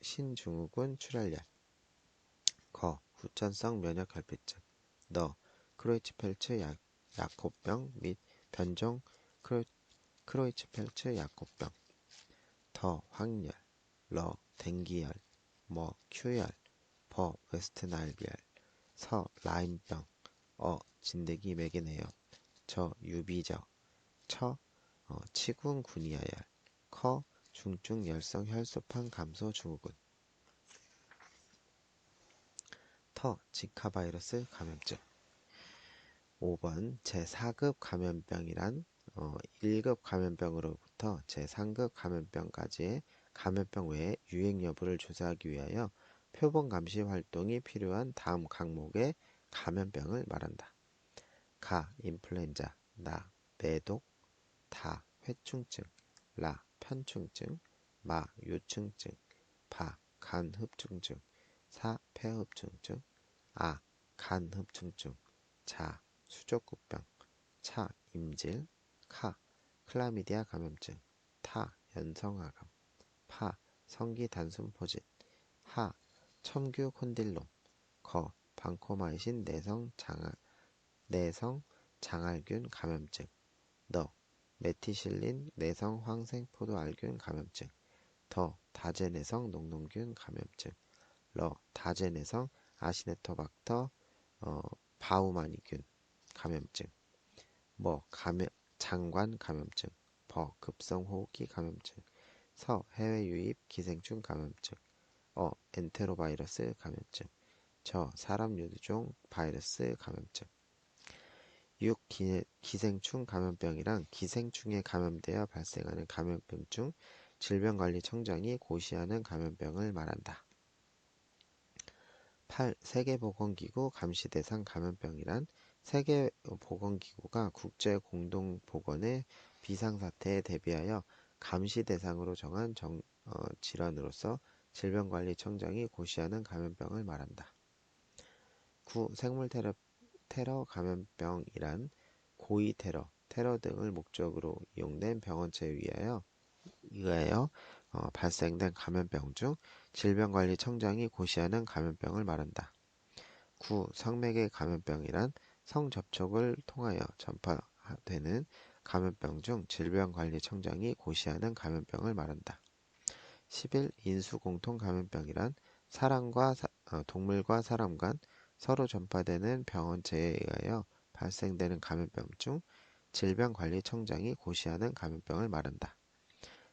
신증후군 출혈열. 후천성 면역결핍증. 크로이츠펠츠 야코병 및 변종 크로이츠펠츠 야코병. 황열. 댕기열. 큐열. 웨스트나일비열. 라임병. 진드기 매개내염. 유비적. 치군구니아열. 중증 열성 혈소판 감소 증후군. 지카바이러스 감염증. 5번 제4급 감염병이란 1급 감염병으로부터 제3급 감염병까지의 감염병 외에 유행 여부를 조사하기 위하여 표본 감시 활동이 필요한 다음 각목의 감염병을 말한다. 인플루엔자. 매독. 회충증. 편충증. 요충증. 간흡충증. 폐흡충증. 간흡충증. 수족구병. 임질. 클라미디아 감염증. 연성화감. 성기단순포진. 첨규 콘딜롬. 방코마이신 내성 장알균 감염증. 메티실린 내성 황생포도알균 감염증. 다제내성 녹농균 감염증. 다제내성 아시네토박터 바우마니균 감염증. 장관 감염증. 급성호흡기 감염증. 해외 유입 기생충 감염증. 엔테로바이러스 감염증. 사람 유두종 바이러스 감염증. 6. 기생충 감염병이란 기생충에 감염되어 발생하는 감염병 중 질병관리청장이 고시하는 감염병을 말한다. 8. 세계보건기구 감시대상 감염병이란 세계보건기구가 국제공동보건의 비상사태에 대비하여 감시대상으로 정한 질환으로서 질병관리청장이 고시하는 감염병을 말한다. 9. 생물테러 감염병이란 고의 테러 등을 목적으로 이용된 병원체에 의하여 발생된 감염병 중 질병관리청장이 고시하는 감염병을 말한다. 9. 성매개 감염병이란 성접촉을 통하여 전파되는 감염병 중 질병관리청장이 고시하는 감염병을 말한다. 11. 인수공통 감염병이란 동물과 사람 간 서로 전파되는 병원체에 의하여 발생되는 감염병 중 질병관리청장이 고시하는 감염병을 말한다.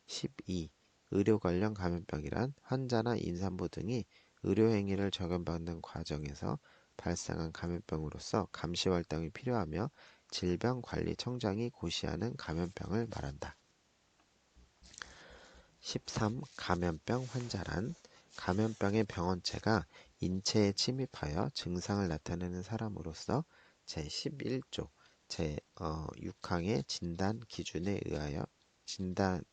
12. 의료 관련 감염병이란 환자나 임산부 등이 의료행위를 적용받는 과정에서 발생한 감염병으로서 감시활동이 필요하며 질병관리청장이 고시하는 감염병을 말한다. 13. 감염병 환자란 감염병의 병원체가 인체에 침입하여 증상을 나타내는 사람으로서 제11조 제6항의 진단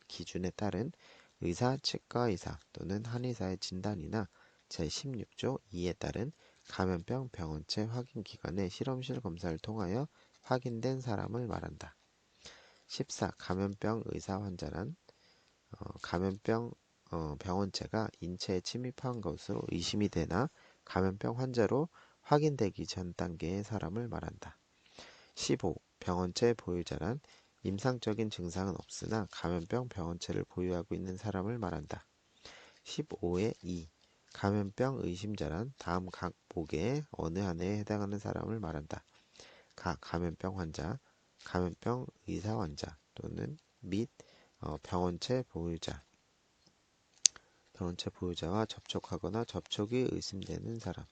기준에 따른 의사, 치과의사 또는 한의사의 진단이나 제16조 2에 따른 감염병 병원체 확인 기관의 실험실 검사를 통하여 확인된 사람을 말한다. 14. 감염병 의사 환자란 감염병 병원체가 인체에 침입한 것으로 의심이 되나 감염병 환자로 확인되기 전 단계의 사람을 말한다. 15. 병원체 보유자란 임상적인 증상은 없으나 감염병 병원체를 보유하고 있는 사람을 말한다. 15의 2. 감염병 의심자란 다음 각 보기의 어느 하나에 해당하는 사람을 말한다. 각 감염병 환자, 감염병 의사 환자 또는 및 병원체 보유자와 접촉하거나 접촉이 의심되는 사람.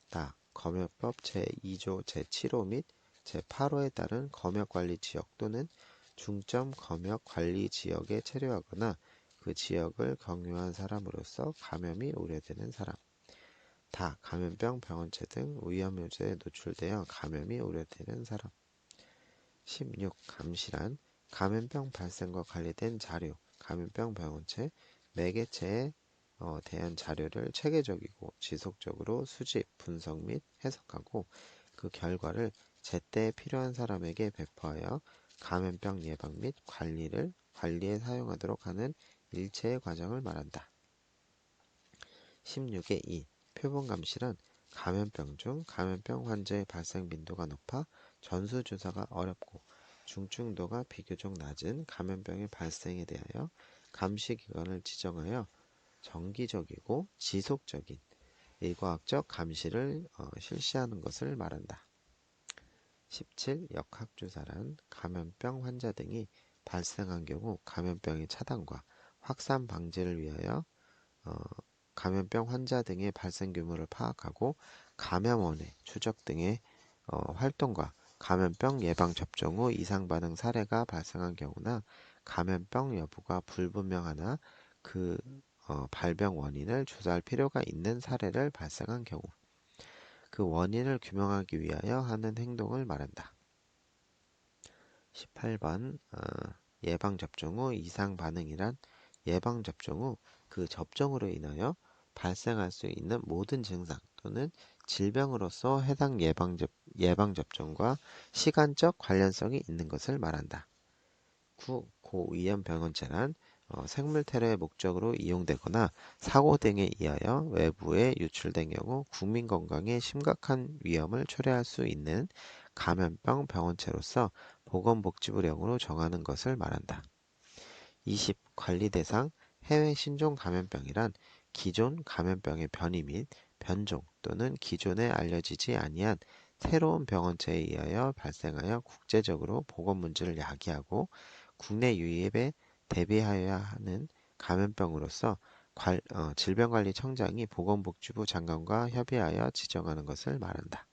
다. 검역법 제2조 제7호 및 제8호에 따른 검역관리 지역 또는 중점 검역관리 지역에 체류하거나 그 지역을 경유한 사람으로서 감염이 우려되는 사람. 다. 감염병 병원체 등 위험요소에 노출되어 감염이 우려되는 사람. 16. 감시란 감염병 발생과 관련된 자료, 감염병 병원체, 매개체에 대한 자료를 체계적이고 지속적으로 수집, 분석 및 해석하고 그 결과를 제때 필요한 사람에게 배포하여 감염병 예방 및 관리에 사용하도록 하는 일체의 과정을 말한다. 16의 2. 표본 감시란 감염병 중 감염병 환자의 발생 빈도가 높아 전수조사가 어렵고 중증도가 비교적 낮은 감염병의 발생에 대하여 감시 기관을 지정하여 정기적이고 지속적인 일과학적 감시를 실시하는 것을 말한다. 17. 역학조사란 감염병 환자 등이 발생한 경우 감염병의 차단과 확산 방지를 위하여 감염병 환자 등의 발생 규모를 파악하고 감염원의 추적 등의 활동과 감염병 예방 접종 후 이상 반응 사례가 발생한 경우나 감염병 여부가 불분명하나 그 발병 원인을 조사할 필요가 있는 사례를 발생한 경우 그 원인을 규명하기 위하여 하는 행동을 말한다. 18번 예방 접종 후 이상 반응이란 예방 접종 후 그 접종으로 인하여 발생할 수 있는 모든 증상 또는 질병으로서 해당 예방 접종과 시간적 관련성이 있는 것을 말한다. 9. 고위험 병원체란 생물 테러의 목적으로 이용되거나 사고 등에 의하여 외부에 유출된 경우 국민 건강에 심각한 위험을 초래할 수 있는 감염병 병원체로서 보건복지부령으로 정하는 것을 말한다. 20. 관리 대상 해외 신종 감염병이란 기존 감염병의 변이 및 변종 또는 기존에 알려지지 아니한 새로운 병원체에 의하여 발생하여 국제적으로 보건 문제를 야기하고 국내 유입에 대비하여야 하는 감염병으로서 질병관리청장이 보건복지부 장관과 협의하여 지정하는 것을 말한다.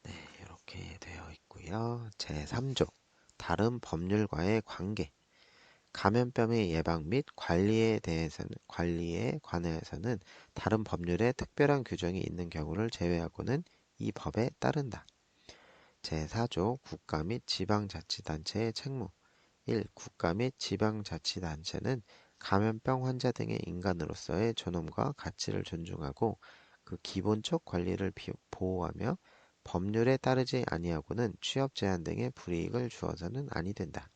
네, 이렇게 되어 있고요. 제3조 다른 법률과의 관계 감염병의 예방 및 관리에 관해서는 다른 법률에 특별한 규정이 있는 경우를 제외하고는 이 법에 따른다. 제4조 국가 및 지방자치단체의 책무 1. 국가 및 지방자치단체는 감염병 환자 등의 인간으로서의 존엄과 가치를 존중하고 그 기본적 권리를 보호하며 법률에 따르지 아니하고는 취업 제한 등의 불이익을 주어서는 아니 된다.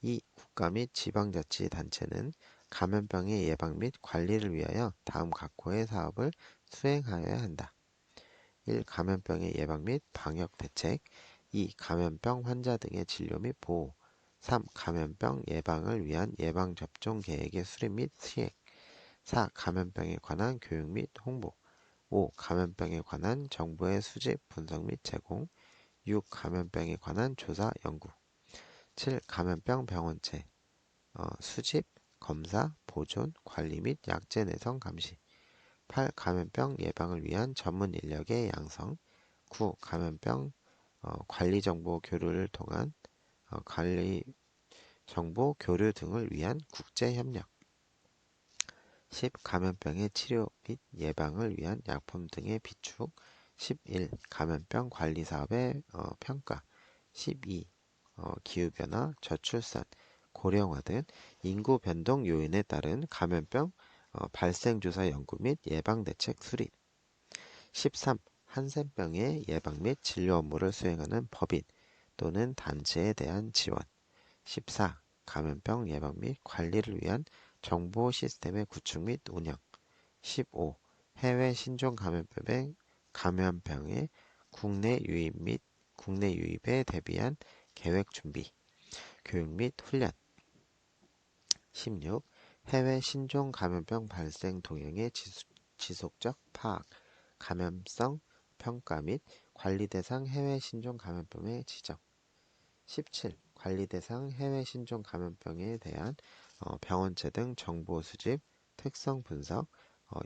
2. 국가 및 지방자치단체는 감염병의 예방 및 관리를 위하여 다음 각호의 사업을 수행하여야 한다. 1. 감염병의 예방 및 방역 대책 2. 감염병 환자 등의 진료 및 보호 3. 감염병 예방을 위한 예방접종 계획의 수립 및 시행 4. 감염병에 관한 교육 및 홍보 5. 감염병에 관한 정보의 수집, 분석 및 제공 6. 감염병에 관한 조사, 연구 7. 감염병 병원체 수집, 검사, 보존, 관리 및 약제 내성 감시 8. 감염병 예방을 위한 전문 인력의 양성 9. 감염병 관리 정보 교류를 통한 관리 정보 교류 등을 위한 국제 협력 10. 감염병의 치료 및 예방을 위한 약품 등의 비축. 11. 감염병 관리 사업의 평가. 12. 기후변화, 저출산, 고령화 등 인구 변동 요인에 따른 감염병 발생 조사 연구 및 예방 대책 수립. 13. 한센병의 예방 및 진료 업무를 수행하는 법인 또는 단체에 대한 지원. 14. 감염병 예방 및 관리를 위한 정보 시스템의 구축 및 운영. 15. 해외 신종 감염병의 국내 유입에 대비한 계획 준비, 교육 및 훈련. 16. 해외 신종 감염병 발생 동향의 지속적 파악, 감염성 평가 및 관리 대상 해외 신종 감염병의 지정. 17. 관리 대상 해외 신종 감염병에 대한 병원체 등 정보 수집, 특성 분석,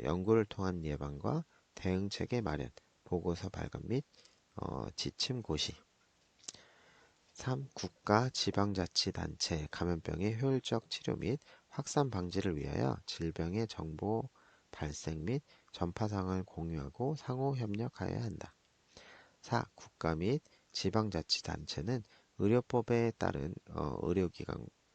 연구를 통한 예방과 대응 체계 마련, 보고서 발간 및 지침 고시. 3. 국가 지방자치단체 감염병의 효율적 치료 및 확산 방지를 위하여 질병의 정보 발생 및 전파 상황을 공유하고 상호 협력하여야 한다. 4. 국가 및 지방자치단체는 의료법에 따른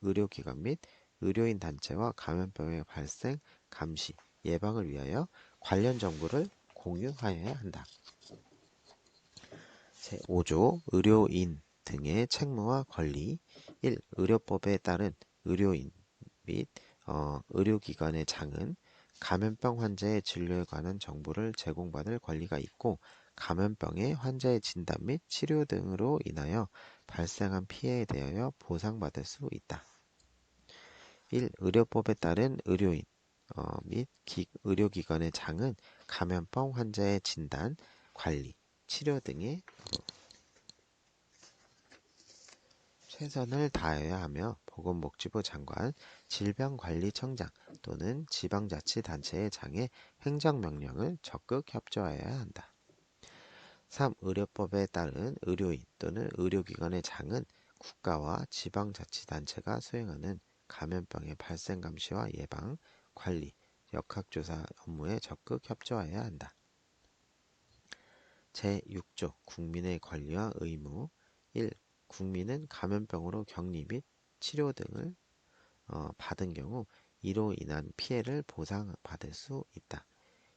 의료기관 및 의료인 단체와 감염병의 발생, 감시, 예방을 위하여 관련 정보를 공유하여야 한다. 제5조 의료인 등의 책무와 권리. 1. 의료법에 따른 의료인 및 의료기관의 장은 감염병 환자의 진료에 관한 정보를 제공받을 권리가 있고 감염병의 환자의 진단 및 치료 등으로 인하여 발생한 피해에 대하여 보상받을 수 있다. 1. 의료법에 따른 의료인 및 의료기관의 장은 감염병 환자의 진단, 관리, 치료 등에 최선을 다해야 하며 보건복지부 장관, 질병관리청장 또는 지방자치단체의 장에 행정명령을 적극 협조하여야 한다. 3. 의료법에 따른 의료인 또는 의료기관의 장은 국가와 지방자치단체가 수행하는 감염병의 발생 감시와 예방, 관리, 역학조사 업무에 적극 협조하여야 한다. 제6조 국민의 권리와 의무. 1. 국민은 감염병으로 격리 및 치료 등을 받은 경우 이로 인한 피해를 보상받을 수 있다.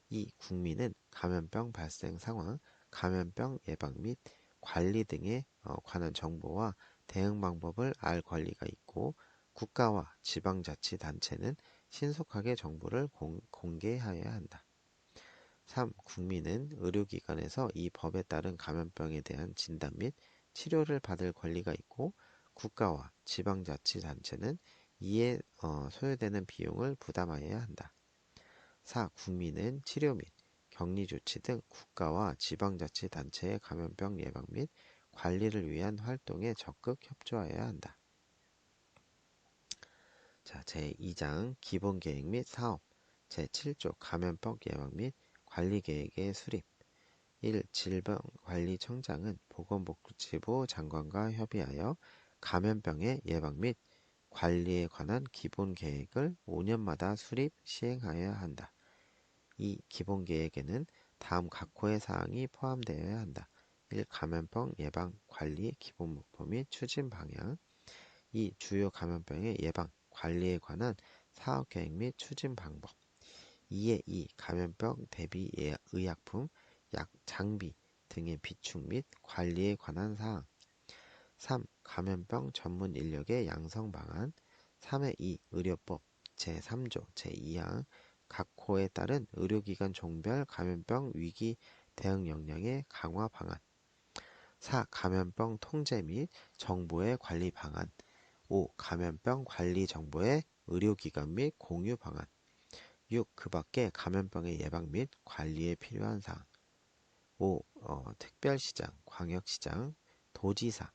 2. 국민은 감염병 발생 상황, 감염병 예방 및 관리 등에 관한 정보와 대응 방법을 알 권리가 있고 국가와 지방자치단체는 신속하게 정보를 공개하여야 한다. 3. 국민은 의료기관에서 이 법에 따른 감염병에 대한 진단 및 치료를 받을 권리가 있고 국가와 지방자치단체는 이에 소요되는 비용을 부담하여야 한다. 4. 국민은 치료 및 격리조치 등 국가와 지방자치단체의 감염병 예방 및 관리를 위한 활동에 적극 협조하여야 한다. 자, 제2장 기본계획 및 사업. 제7조 감염병 예방 및 관리계획의 수립. 1. 질병관리청장은 보건복지부 장관과 협의하여 감염병의 예방 및 관리에 관한 기본계획을 5년마다 수립, 시행하여야 한다. 2. 기본계획에는 다음 각호의 사항이 포함되어야 한다. 1. 감염병 예방, 관리, 기본 목표 및 추진 방향. 2. 주요 감염병의 예방, 관리에 관한 사업계획 및 추진 방법. 2의 2. 감염병 대비 의약품, 약, 장비 등의 비축 및 관리에 관한 사항. 3. 감염병 전문 인력의 양성 방안. 3의 2. 의료법 제3조 제2항 각 호에 따른 의료기관 종별 감염병 위기 대응 역량의 강화 방안. 4. 감염병 통제 및 정보의 관리 방안. 5. 감염병 관리 정보의 의료기관 및 공유 방안. 6. 그 밖에 감염병의 예방 및 관리에 필요한 사항. 5. 특별시장, 광역시장, 도지사,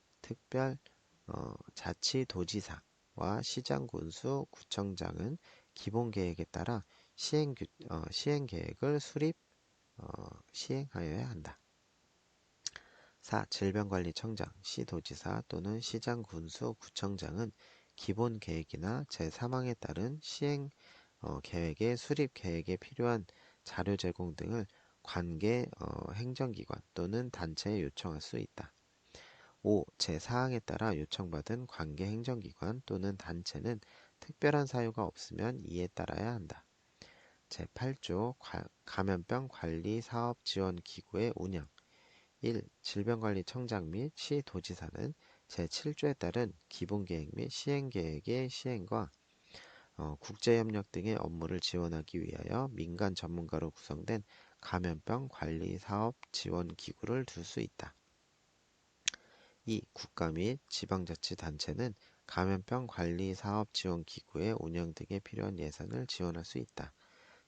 자치도지사와 시장군수, 구청장은 기본계획에 따라 시행계획을 수립, 시행하여야 한다. 4. 질병관리청장, 시도지사 또는 시장군수, 구청장은 기본계획이나 제3항에 따른 계획의 수립 계획에 필요한 자료 제공 등을 관계 행정기관 또는 단체에 요청할 수 있다. 5. 제4항에 따라 요청받은 관계 행정기관 또는 단체는 특별한 사유가 없으면 이에 따라야 한다. 제8조 감염병 관리 사업 지원 기구의 운영 1. 질병관리청장 및 시도지사는 제7조에 따른 기본계획 및 시행계획의 시행과 국제협력 등의 업무를 지원하기 위하여 민간 전문가로 구성된 감염병 관리 사업 지원 기구를 둘 수 있다. 2. 국가 및 지방자치단체는 감염병 관리 사업 지원 기구의 운영 등에 필요한 예산을 지원할 수 있다.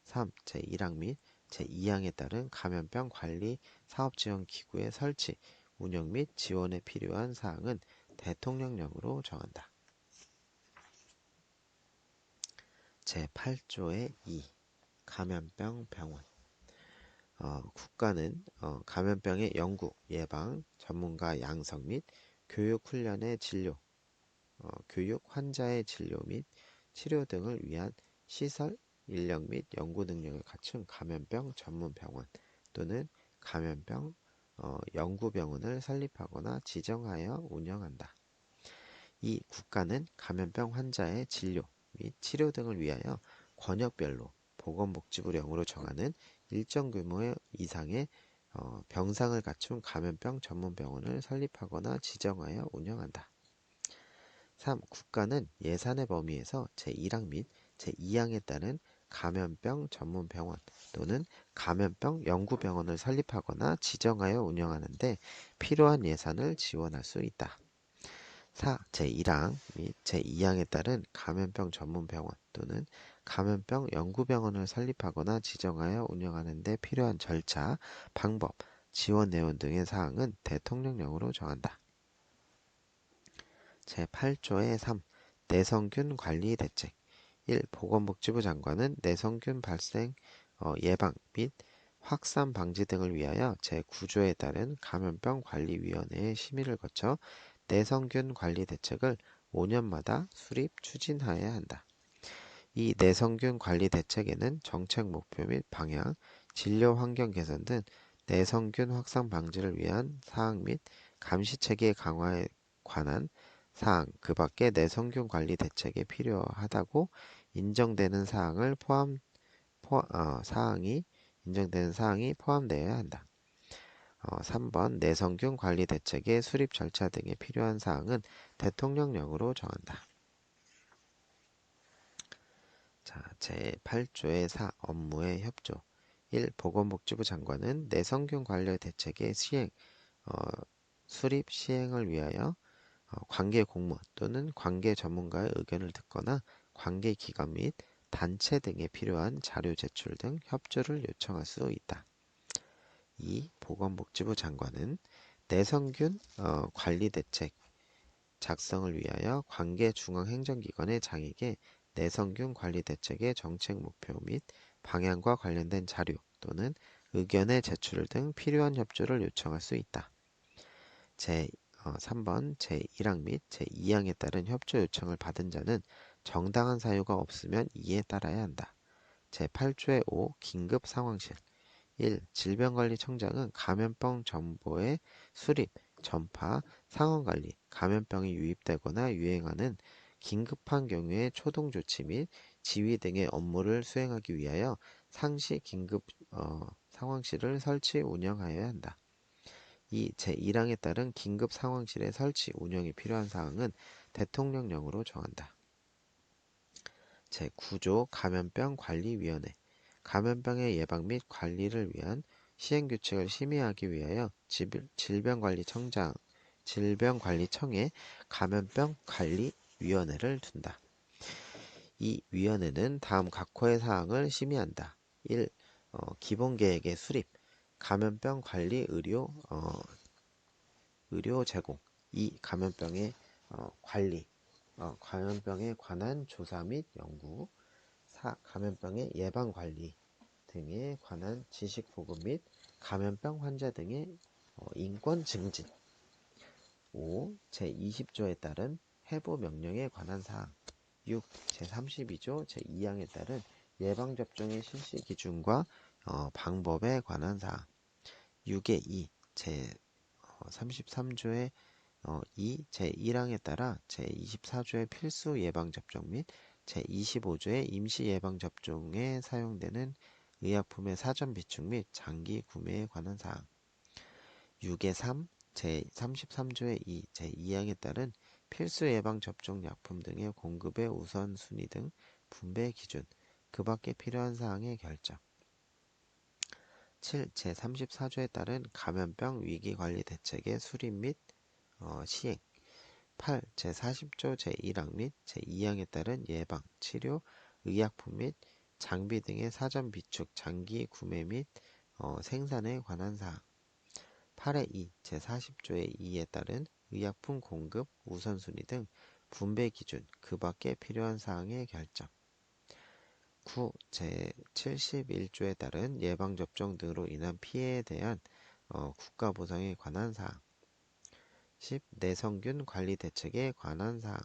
3. 제1항 및 제2항에 따른 감염병 관리 사업 지원 기구의 설치, 운영 및 지원에 필요한 사항은 대통령령으로 정한다. 제8조의 2. 감염병 병원 국가는 감염병의 연구, 예방, 전문가 양성 및 교육 훈련의 진료, 교육 환자의 진료 및 치료 등을 위한 시설, 인력 및 연구 능력을 갖춘 감염병 전문 병원 또는 감염병 연구병원을 설립하거나 지정하여 운영한다. 이 국가는 감염병 환자의 진료 및 치료 등을 위하여 권역별로 보건복지부령으로 정하는 일정 규모 이상의 병상을 갖춘 감염병 전문병원을 설립하거나 지정하여 운영한다. 3. 국가는 예산의 범위에서 제1항 및 제2항에 따른 감염병 전문병원 또는 감염병 연구병원을 설립하거나 지정하여 운영하는 데 필요한 예산을 지원할 수 있다. 4. 제1항 및 제2항에 따른 감염병 전문병원 또는 감염병 연구병원을 설립하거나 지정하여 운영하는 데 필요한 절차, 방법, 지원 내용 등의 사항은 대통령령으로 정한다. 제8조의 3. 내성균 관리 대책 1. 보건복지부 장관은 내성균 발생 예방 및 확산 방지 등을 위하여 제9조에 따른 감염병 관리위원회의 심의를 거쳐 내성균 관리 대책을 5년마다 수립 추진하여야 한다. 이 내성균 관리 대책에는 정책 목표 및 방향, 진료 환경 개선 등 내성균 확산 방지를 위한 사항 및 감시 체계 강화에 관한 사항, 그 밖에 내성균 관리 대책에 필요하다고 인정되는 사항을 인정되는 사항이 포함되어야 한다. 3번 내성균 관리 대책의 수립 절차 등에 필요한 사항은 대통령령으로 정한다. 자, 제8조의 4. 업무의 협조 1. 보건복지부 장관은 내성균 관리 대책의 수립 시행을 위하여 관계 공무원 또는 관계 전문가의 의견을 듣거나 관계 기관 및 단체 등에 필요한 자료 제출 등 협조를 요청할 수 있다. 2. 보건복지부 장관은 내성균 관리 대책 작성을 위하여 관계 중앙행정기관의 장에게 내성균 관리 대책의 정책 목표 및 방향과 관련된 자료 또는 의견의 제출 등 필요한 협조를 요청할 수 있다. 3번 제1항 및 제2항에 따른 협조 요청을 받은 자는 정당한 사유가 없으면 이에 따라야 한다. 제8조의 5. 긴급 상황실 1. 질병관리청장은 감염병 정보의 수립, 전파, 상황관리, 감염병이 유입되거나 유행하는 긴급한 경우의 초동 조치 및 지휘 등의 업무를 수행하기 위하여 상시 긴급 상황실을 설치 운영하여야 한다. 2. 제1항에 따른 긴급 상황실의 설치, 운영이 필요한 사항은 대통령령으로 정한다. 제9조 감염병 관리위원회 감염병의 예방 및 관리를 위한 시행규칙을 심의하기 위하여 질병관리청에 감염병 관리위원회를 둔다. 이 위원회는 다음 각호의 사항을 심의한다. 1. 기본계획의 수립, 감염병 관리 의료 제공, 2. 감염병의 관리, 감염병에 관한 조사 및 연구, 4. 감염병의 예방 관리 등에 관한 지식 보급 및 감염병 환자 등의 인권 증진 5. 제20조에 따른 해부 명령에 관한 사항 6. 제32조 제2항에 따른 예방접종의 실시 기준과 방법에 관한 사항. 6의 2, 제 33조의 2, 제1항에 따라 제24조의 필수 예방접종 및 제25조의 임시 예방접종에 사용되는 의약품의 사전 비축 및 장기 구매에 관한 사항. 6의 3, 제33조의 2, 제2항에 따른 필수 예방접종 약품 등의 공급의 우선순위 등 분배 기준, 그 밖에 필요한 사항의 결정. 7. 제34조에 따른 감염병 위기관리 대책의 수립 및 시행. 8. 제40조 제1항 및 제2항에 따른 예방, 치료, 의약품 및 장비 등의 사전 비축, 장기 구매 및 생산에 관한 사항. 8의 2. 제40조의 2에 따른 의약품 공급 우선순위 등 분배 기준, 그 밖에 필요한 사항의 결정. 9. 제71조에 따른 예방접종 등으로 인한 피해에 대한 국가보상에 관한 사항. 10. 내성균 관리 대책에 관한 사항.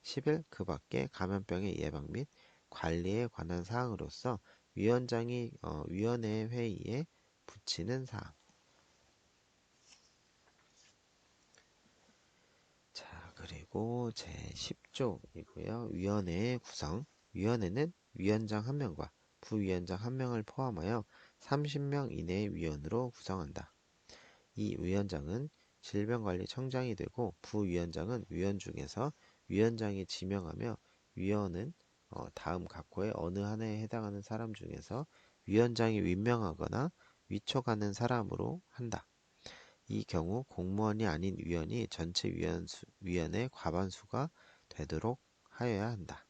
11. 그 밖에 감염병의 예방 및 관리에 관한 사항으로서 위원장이 위원회 회의에 붙이는 사항. 자, 그리고 제10조이고요. 위원회의 구성. 위원회는 위원장 1명과 부위원장 1명을 포함하여 30명 이내의 위원으로 구성한다. 이 위원장은 질병관리청장이 되고 부위원장은 위원 중에서 위원장이 지명하며 위원은 다음 각호의 어느 하나에 해당하는 사람 중에서 위원장이 임명하거나 위촉하는 사람으로 한다. 이 경우 공무원이 아닌 위원이 전체 위원의 과반수가 되도록 하여야 한다.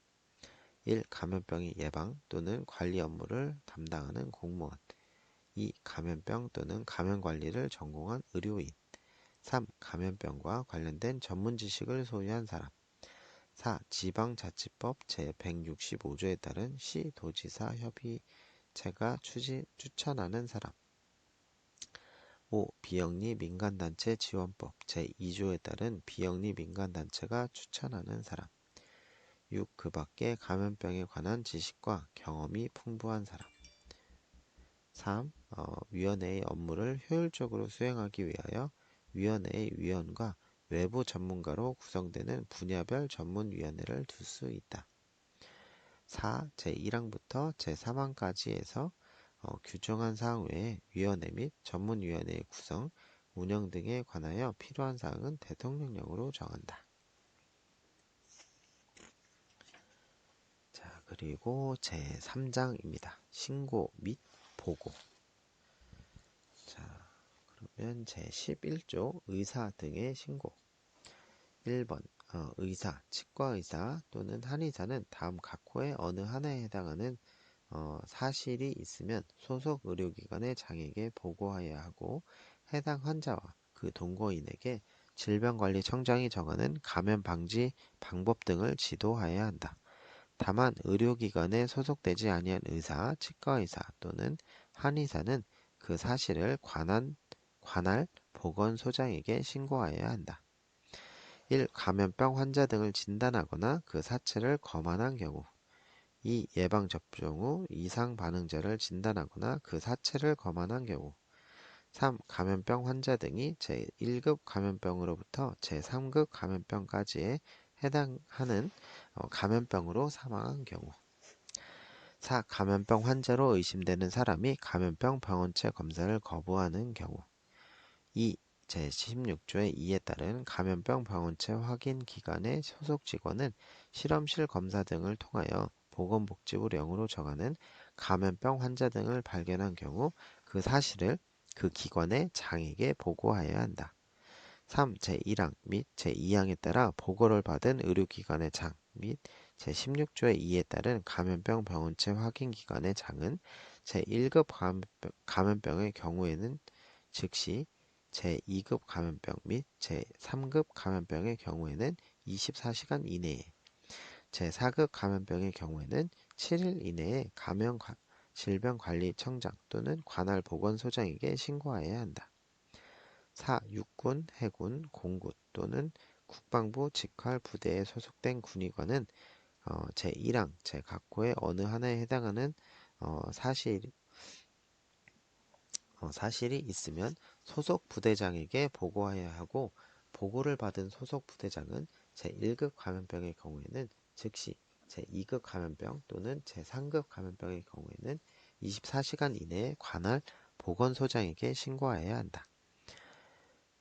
1. 감염병의 예방 또는 관리 업무를 담당하는 공무원. 2. 감염병 또는 감염관리를 전공한 의료인. 3. 감염병과 관련된 전문 지식을 소유한 사람. 4. 지방자치법 제165조에 따른 시도지사 협의체가 추천하는 사람. 5. 비영리 민간단체 지원법 제2조에 따른 비영리 민간단체가 추천하는 사람. 6. 그 밖에 감염병에 관한 지식과 경험이 풍부한 사람. 3. 위원회의 업무를 효율적으로 수행하기 위하여 위원회의 위원과 외부 전문가로 구성되는 분야별 전문위원회를 둘 수 있다. 4. 제1항부터 제3항까지에서 규정한 사항 외에 위원회 및 전문위원회의 구성, 운영 등에 관하여 필요한 사항은 대통령령으로 정한다. 자, 그리고 제3장입니다. 신고 및 보고. 자, 그러면 제11조 의사 등의 신고. 1번 의사, 치과의사 또는 한의사는 다음 각호의 어느 하나에 해당하는 사실이 있으면 소속 의료기관의 장에게 보고하여야 하고 해당 환자와 그 동거인에게 질병관리청장이 정하는 감염 방지 방법 등을 지도하여야 한다. 다만 의료기관에 소속되지 아니한 의사, 치과의사 또는 한의사는 그 사실을 관할 보건소장에게 신고하여야 한다. 1. 감염병 환자 등을 진단하거나 그 사체를 검안한 경우. 2. 예방접종 후 이상 반응자를 진단하거나 그 사체를 검안한 경우. 3. 감염병 환자 등이 제1급 감염병으로부터 제3급 감염병까지에 해당하는 감염병으로 사망한 경우. 4. 감염병 환자로 의심되는 사람이 감염병 병원체 검사를 거부하는 경우. 2. 제16조의 2에 따른 감염병 병원체 확인 기관의 소속 직원은 실험실 검사 등을 통하여 보건복지부령으로 정하는 감염병 환자 등을 발견한 경우 그 사실을 그 기관의 장에게 보고하여야 한다. 3. 제1항 및 제2항에 따라 보고를 받은 의료기관의 장 및 제16조의 2에 따른 감염병 병원체 확인 기관의 장은 제1급 감염병의 경우에는 즉시 제2급 감염병 및 제3급 감염병의 경우에는 24시간 이내에, 제4급 감염병의 경우에는 7일 이내에 질병관리청장 또는 관할 보건소장에게 신고하여야 한다. 4. 육군, 해군, 공군 또는 국방부 직할 부대에 소속된 군의관은 제1항, 제 각호의 어느 하나에 해당하는 사실, 사실이 있으면 소속 부대장에게 보고해야 하고 보고를 받은 소속 부대장은 제1급 감염병의 경우에는 즉시 제2급 감염병 또는 제3급 감염병의 경우에는 24시간 이내에 관할 보건소장에게 신고하여야 한다.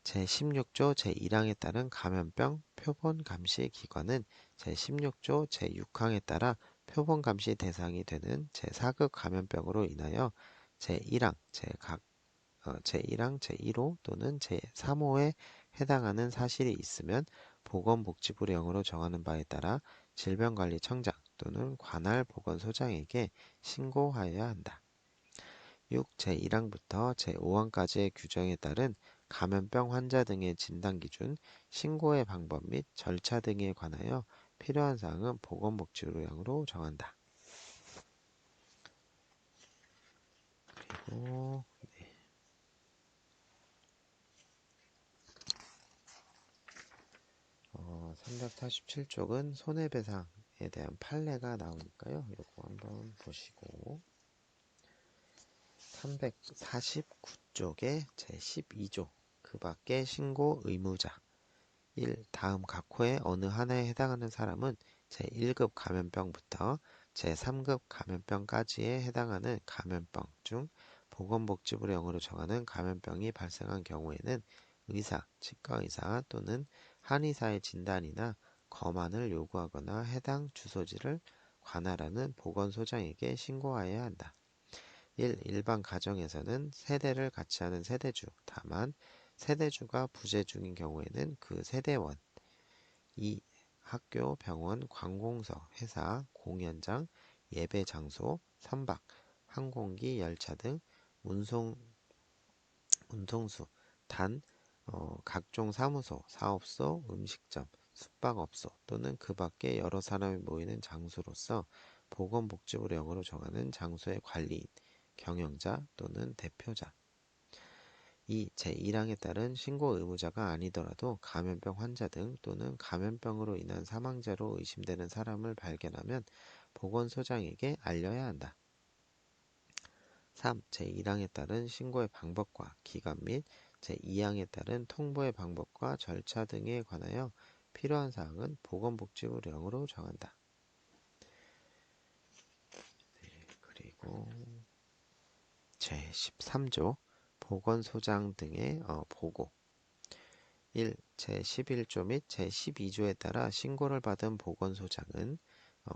제16조 제1항에 따른 감염병 표본 감시 기관은 제16조 제6항에 따라 표본 감시 대상이 되는 제4급 감염병으로 인하여 제1항, 제1항 제1호 또는 제3호에 해당하는 사실이 있으면 보건복지부령으로 정하는 바에 따라 질병관리청장 또는 관할 보건소장에게 신고하여야 한다. 6. 제1항부터 제5항까지의 규정에 따른 감염병 환자 등의 진단기준, 신고의 방법 및 절차 등에 관하여 필요한 사항은 보건복지부령으로 정한다. 그리고 347쪽은 손해배상에 대한 판례가 나오니까요. 이거 한번 보시고 349쪽에 제12조 그 밖의 신고 의무자 1. 다음 각호의 어느 하나에 해당하는 사람은 제1급 감염병부터 제3급 감염병까지에 해당하는 감염병 중 보건복지부령으로 정하는 감염병이 발생한 경우에는 의사, 치과의사 또는 한의사의 진단이나 검안을 요구하거나 해당 주소지를 관할하는 보건소장에게 신고하여야 한다. 1. 일반 가정에서는 세대를 같이 하는 세대주, 다만 세대주가 부재 중인 경우에는 그 세대원 2. 학교, 병원, 관공서, 회사, 공연장, 예배 장소, 선박, 항공기, 열차 등 운송수, 단, 각종 사무소, 사업소, 음식점, 숙박업소 또는 그 밖에 여러 사람이 모이는 장소로서 보건복지부령으로 정하는 장소의 관리인, 경영자 또는 대표자 2. 제1항에 따른 신고 의무자가 아니더라도 감염병 환자 등 또는 감염병으로 인한 사망자로 의심되는 사람을 발견하면 보건소장에게 알려야 한다. 3. 제1항에 따른 신고의 방법과 기간 및 제2항에 따른 통보의 방법과 절차 등에 관하여 필요한 사항은 보건복지부령으로 정한다. 그리고 제13조 보건소장 등의 보고 1. 제11조 및 제12조에 따라 신고를 받은 보건소장은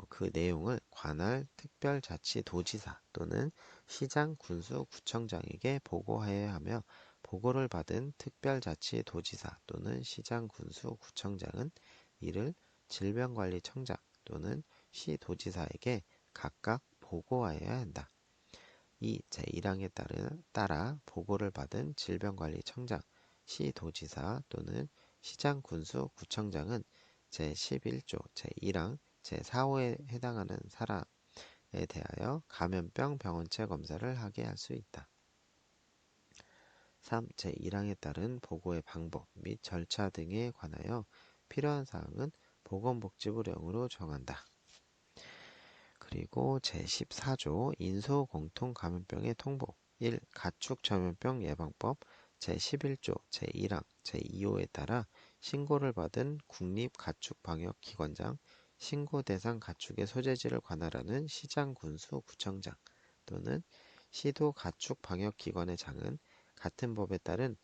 그 내용을 관할 특별자치도지사 또는 시장, 군수, 구청장에게 보고하여야 하며 보고를 받은 특별자치도지사 또는 시장, 군수, 구청장은 이를 질병관리청장 또는 시도지사에게 각각 보고하여야 한다. 2. 제1항에 따라 보고를 받은 질병관리청장, 시도지사 또는 시장, 군수, 구청장은 제11조 제1항 제4호에 해당하는 사람에 대하여 감염병 병원체 검사를 하게 할 수 있다. 3. 제1항에 따른 보고의 방법 및 절차 등에 관하여 필요한 사항은 보건복지부령으로 정한다. 그리고 제14조 인수공통감염병의 통보 1. 가축전염병 예방법 제11조 제1항 제2호에 따라 신고를 받은 국립가축방역기관장, 신고 대상 가축의 소재지를 관할하는 시장, 군수, 구청장 또는 시도 가축방역기관의 장은 같은 법에 따른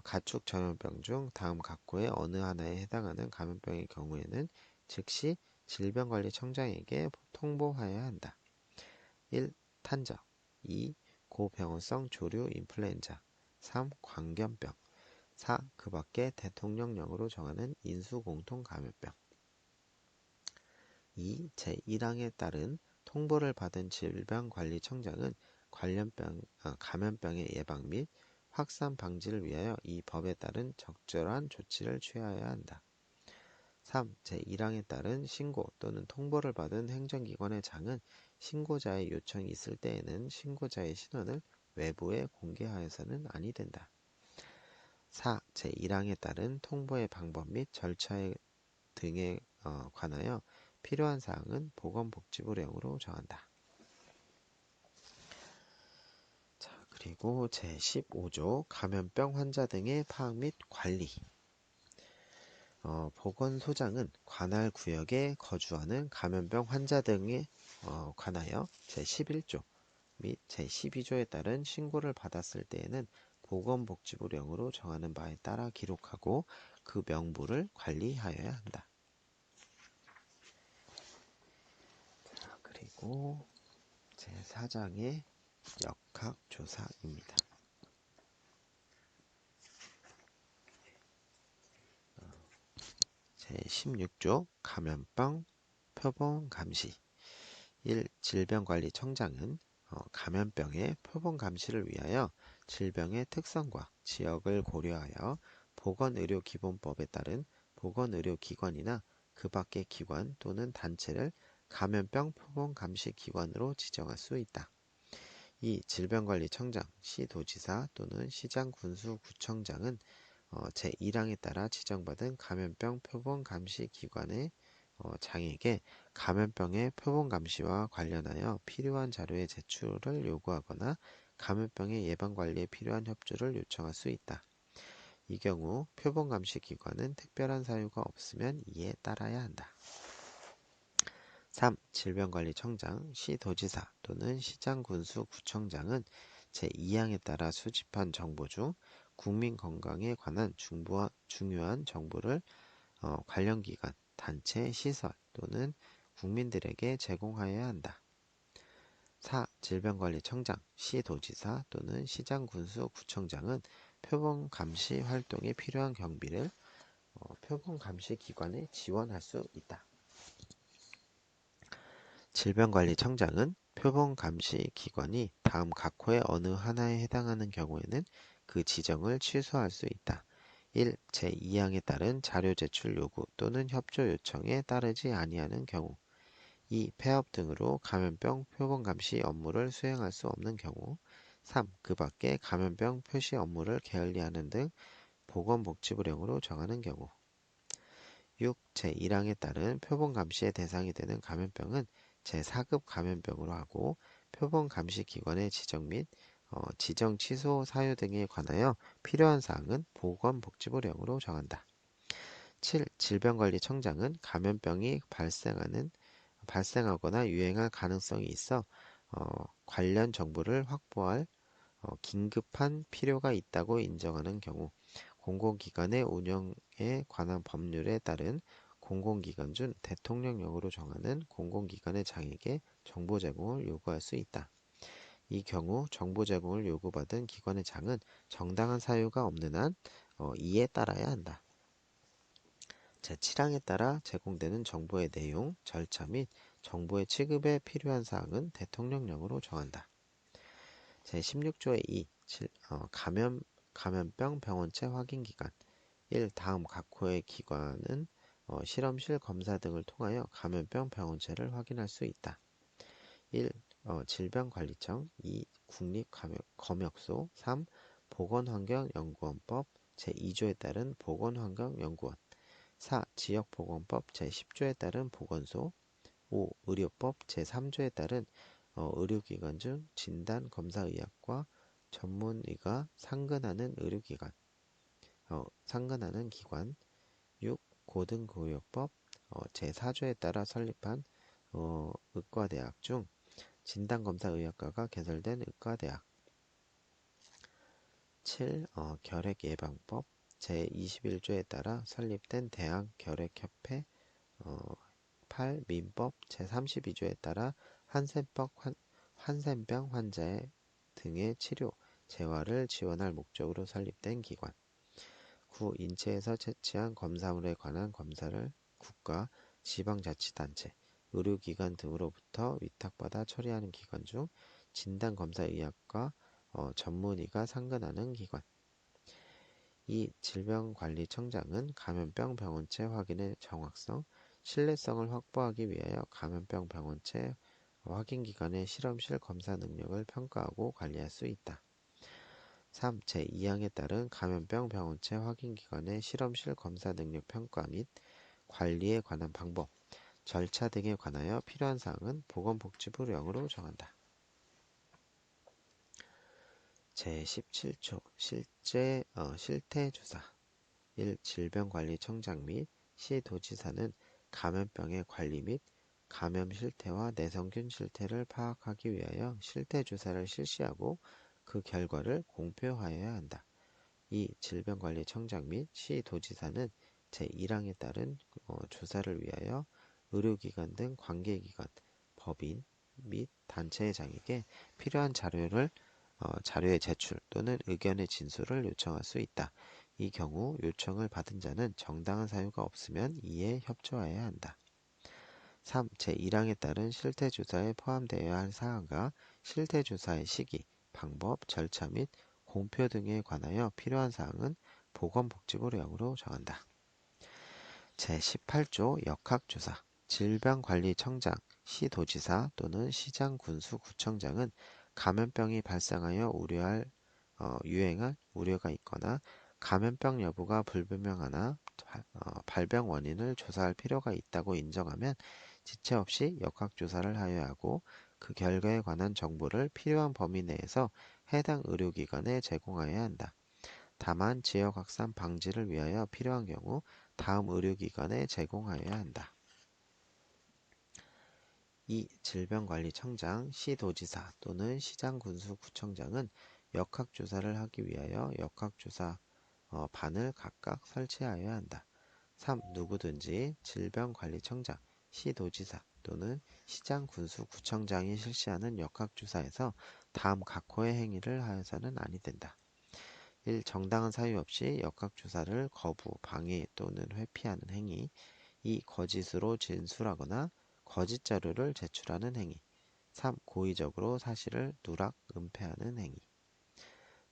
가축 전염병 중 다음 각호의 어느 하나에 해당하는 감염병의 경우에는 즉시 질병관리청장에게 통보하여야 한다. 1. 탄저 2. 고병원성 조류 인플루엔자 3. 광견병 4. 그 밖에 대통령령으로 정하는 인수공통감염병 2. 제1항에 따른 통보를 받은 질병관리청장은 감염병의 예방 및 확산 방지를 위하여 이 법에 따른 적절한 조치를 취하여야 한다. 3. 제1항에 따른 신고 또는 통보를 받은 행정기관의 장은 신고자의 요청이 있을 때에는 신고자의 신원을 외부에 공개하여서는 아니 된다. 4. 제1항에 따른 통보의 방법 및 절차 등에 관하여 필요한 사항은 보건복지부령으로 정한다. 자, 그리고 제15조 감염병 환자 등의 파악 및 관리. 보건소장은 관할 구역에 거주하는 감염병 환자 등에 관하여 제11조 및 제12조에 따른 신고를 받았을 때에는 보건복지부령으로 정하는 바에 따라 기록하고 그 명부를 관리하여야 한다. 자, 그리고 제4장의 역학조사입니다. 제16조 감염병 표본 감시. 1. 질병관리청장은 감염병의 표본 감시를 위하여 질병의 특성과 지역을 고려하여 보건의료기본법에 따른 보건의료기관이나 그 밖의 기관 또는 단체를 감염병 표본 감시 기관으로 지정할 수 있다. 2. 질병관리청장, 시도지사 또는 시장군수구청장은 제1항에 따라 지정받은 감염병 표본 감시 기관의 장에게 감염병의 표본 감시와 관련하여 필요한 자료의 제출을 요구하거나 감염병의 예방 관리에 필요한 협조를 요청할 수 있다. 이 경우 표본 감시 기관은 특별한 사유가 없으면 이에 따라야 한다. 3. 질병관리청장, 시도지사 또는 시장군수구청장은 제2항에 따라 수집한 정보 중 국민 건강에 관한 중요한 정보를 관련 기관, 단체, 시설 또는 국민들에게 제공하여야 한다. 4. 질병관리청장, 시도지사 또는 시장군수구청장은 표본 감시 활동에 필요한 경비를 표본 감시 기관에 지원할 수 있다. 질병관리청장은 표본 감시 기관이 다음 각 호의 어느 하나에 해당하는 경우에는 그 지정을 취소할 수 있다. 1. 제2항에 따른 자료 제출 요구 또는 협조 요청에 따르지 아니하는 경우. 2. 폐업 등으로 감염병 표본 감시 업무를 수행할 수 없는 경우. 3. 그 밖에 감염병 표시 업무를 게을리하는 등 보건복지부령으로 정하는 경우. 6. 제1항에 따른 표본 감시의 대상이 되는 감염병은 제4급 감염병으로 하고 표본 감시 기관의 지정 및 지정 취소 사유 등에 관하여 필요한 사항은 보건복지부령으로 정한다. 7. 질병관리청장은 감염병이 발생하거나 유행할 가능성이 있어 관련 정보를 확보할 긴급한 필요가 있다고 인정하는 경우 공공기관의 운영에 관한 법률에 따른 공공기관 중 대통령령으로 정하는 공공기관의 장에게 정보 제공을 요구할 수 있다. 이 경우 정보 제공을 요구받은 기관의 장은 정당한 사유가 없는 한 이에 따라야 한다. 제7항에 따라 제공되는 정보의 내용, 절차 및 정보의 취급에 필요한 사항은 대통령령으로 정한다. 제16조의 2. 감염병 병원체 확인 기간. 1. 다음 각 호의 기관은 실험실 검사 등을 통하여 감염병 병원체를 확인할 수 있다. 1. 질병관리청. 2. 국립검역소. 3. 보건환경연구원법 제2조에 따른 보건환경연구원. 4. 지역보건법 제10조에 따른 보건소. 5. 의료법 제3조에 따른 의료기관 중 진단검사의학과 전문의가 상근하는 기관. 6. 고등교육법 제4조에 따라 설립한 의과대학 중 진단검사의학과가 개설된 의과대학. 7. 결핵예방법 제21조에 따라 설립된 대한결핵협회. 8. 민법 제32조에 따라 한센병 환자 등의 치료, 재활을 지원할 목적으로 설립된 기관. 9. 인체에서 채취한 검사물에 관한 검사를 국가, 지방자치단체, 의료기관 등으로부터 위탁받아 처리하는 기관 중 진단검사의학과 전문의가 상근하는 기관. 2. 질병관리청장은 감염병 병원체 확인의 정확성, 신뢰성을 확보하기 위하여 감염병 병원체 확인기관의 실험실 검사 능력을 평가하고 관리할 수 있다. 3. 제2항에 따른 감염병 병원체 확인기관의 실험실 검사 능력 평가 및 관리에 관한 방법, 절차 등에 관하여 필요한 사항은 보건복지부 령으로 정한다. 제17조 실태조사 1. 질병관리청장 및 시도지사는 감염병의 관리 및 감염 실태와 내성균 실태를 파악하기 위하여 실태조사를 실시하고 그 결과를 공표하여야 한다. 2. 질병관리청장 및 시도지사는 제1항에 따른 조사를 위하여 의료기관 등 관계기관, 법인 및 단체장에게 필요한 자료의 제출 또는 의견의 진술을 요청할 수 있다. 이 경우 요청을 받은 자는 정당한 사유가 없으면 이에 협조해야 한다. 3. 제1항에 따른 실태조사에 포함되어야 할 사항과 실태조사의 시기, 방법, 절차 및 공표 등에 관하여 필요한 사항은 보건복지부령으로 정한다. 제18조 역학조사 질병관리청장, 시도지사 또는 시장군수구청장은 감염병이 발생하여 유행할 우려가 있거나 감염병 여부가 불분명하나 발병 원인을 조사할 필요가 있다고 인정하면 지체 없이 역학조사를 하여야 하고 그 결과에 관한 정보를 필요한 범위 내에서 해당 의료기관에 제공하여야 한다. 다만 지역 확산 방지를 위하여 필요한 경우 다음 의료기관에 제공하여야 한다. 2. 질병관리청장, 시도지사 또는 시장군수구청장은 역학조사를 하기 위하여 역학조사 반을 각각 설치하여야 한다. 3. 누구든지 질병관리청장, 시도지사 또는 시장군수구청장이 실시하는 역학조사에서 다음 각호의 행위를 하여서는 아니 된다. 1. 정당한 사유 없이 역학조사를 거부, 방해 또는 회피하는 행위. 2. 거짓으로 진술하거나 거짓 자료를 제출하는 행위. 3. 고의적으로 사실을 누락, 은폐하는 행위.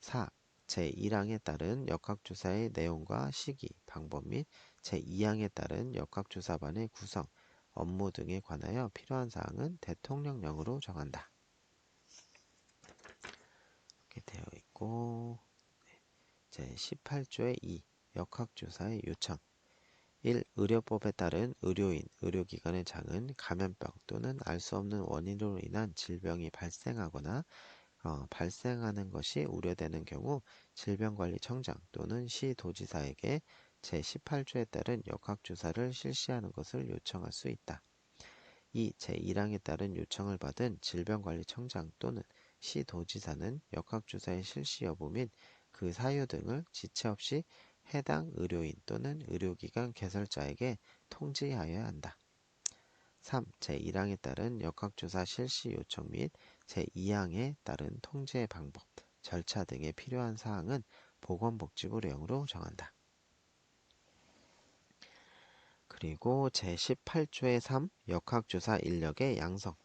4. 제1항에 따른 역학조사의 내용과 시기, 방법 및 제2항에 따른 역학조사반의 구성, 업무 등에 관하여 필요한 사항은 대통령령으로 정한다. 이렇게 되어 있고 제18조의 2. 역학조사의 요청 1. 의료법에 따른 의료인, 의료기관의 장은 감염병 또는 알 수 없는 원인으로 인한 질병이 발생하거나 발생하는 것이 우려되는 경우 질병관리청장 또는 시도지사에게 제18조에 따른 역학조사를 실시하는 것을 요청할 수 있다. 2. 제1항에 따른 요청을 받은 질병관리청장 또는 시도지사는 역학조사의 실시 여부 및 그 사유 등을 지체 없이 해당 의료인 또는 의료기관 개설자에게 통지하여야 한다. 3. 제1항에 따른 역학조사 실시 요청 및 제2항에 따른 통제 방법, 절차 등에 필요한 사항은 보건복지부령으로 정한다. 그리고 제18조의 3. 역학조사 인력의 양성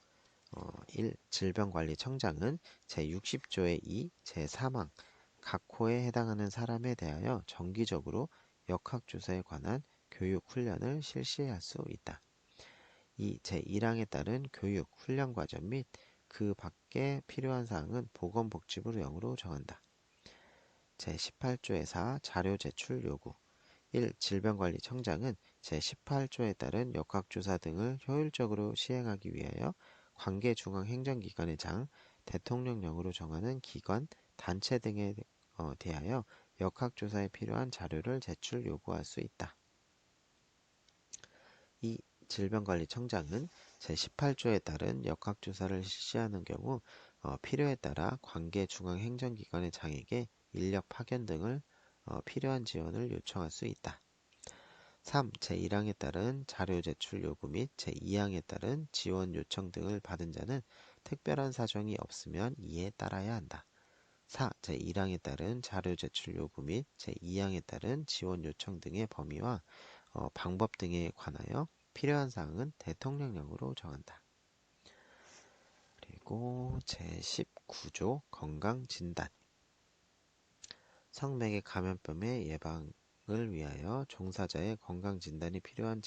1. 질병관리청장은 제60조의 2, 제3항 각 호에 해당하는 사람에 대하여 정기적으로 역학조사에 관한 교육 훈련을 실시할 수 있다. 2. 제1항에 따른 교육, 훈련 과정 및 그 밖에 필요한 사항은 보건복지부령으로 정한다. 제18조의 4. 자료 제출 요구 1. 질병관리청장은 제18조에 따른 역학조사 등을 효율적으로 시행하기 위하여 관계중앙행정기관의 장, 대통령령으로 정하는 기관, 단체 등에 대하여 역학조사에 필요한 자료를 제출 요구할 수 있다. 2. 질병관리청장은 제18조에 따른 역학조사를 실시하는 경우 필요에 따라 관계중앙행정기관의 장에게 인력 파견 등을 필요한 지원을 요청할 수 있다. 3. 제1항에 따른 자료 제출 요구 및 제2항에 따른 지원 요청 등을 받은 자는 특별한 사정이 없으면 이에 따라야 한다. 4. 제1항에 따른 자료 제출 요구 및 제2항에 따른 지원 요청 등의 범위와 방법 등에 관하여 필요한 사항은 대통령령으로 정한다. 그리고 제19조 건강진단 성매개 감염병의 예방을 위하여 종사자의 건강진단이 필요한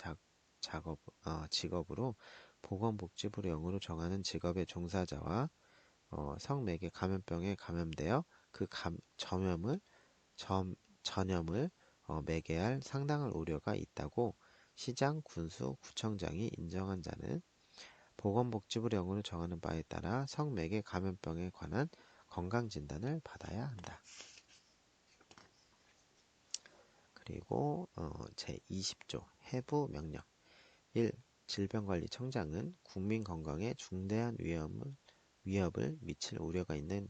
직업으로 보건복지부령으로 정하는 직업의 종사자와 성매개 감염병에 감염되어 그 전염을 매개할 상당한 우려가 있다고 시장, 군수, 구청장이 인정한 자는 보건복지부 령으로 정하는 바에 따라 성매개 감염병에 관한 건강진단을 받아야 한다. 그리고 제20조 해부 명령 1. 질병관리청장은 국민건강에 중대한 위협을 미칠 우려가 있는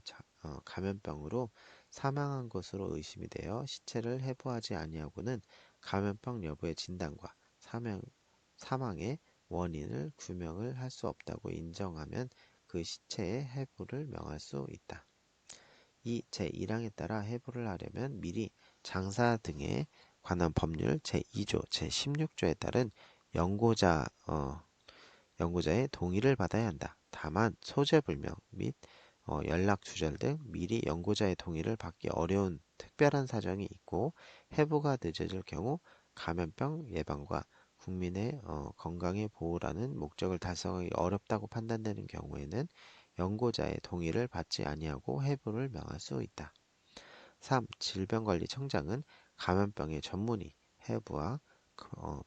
감염병으로 사망한 것으로 의심이 되어 시체를 해부하지 아니하고는 감염병 여부의 진단과 사망의 원인을 규명을 할 수 없다고 인정하면 그 시체의 해부를 명할 수 있다. 이 제1항에 따라 해부를 하려면 미리 장사 등에 관한 법률 제2조, 제16조에 따른 연고자의 동의를 받아야 한다. 다만 소재불명 및 연락 두절 등 미리 연고자의 동의를 받기 어려운 특별한 사정이 있고 해부가 늦어질 경우 감염병 예방과 국민의 건강의 보호라는 목적을 달성하기 어렵다고 판단되는 경우에는 연고자의 동의를 받지 아니하고 해부를 명할 수 있다. 3. 질병관리청장은 감염병의 전문의, 해부와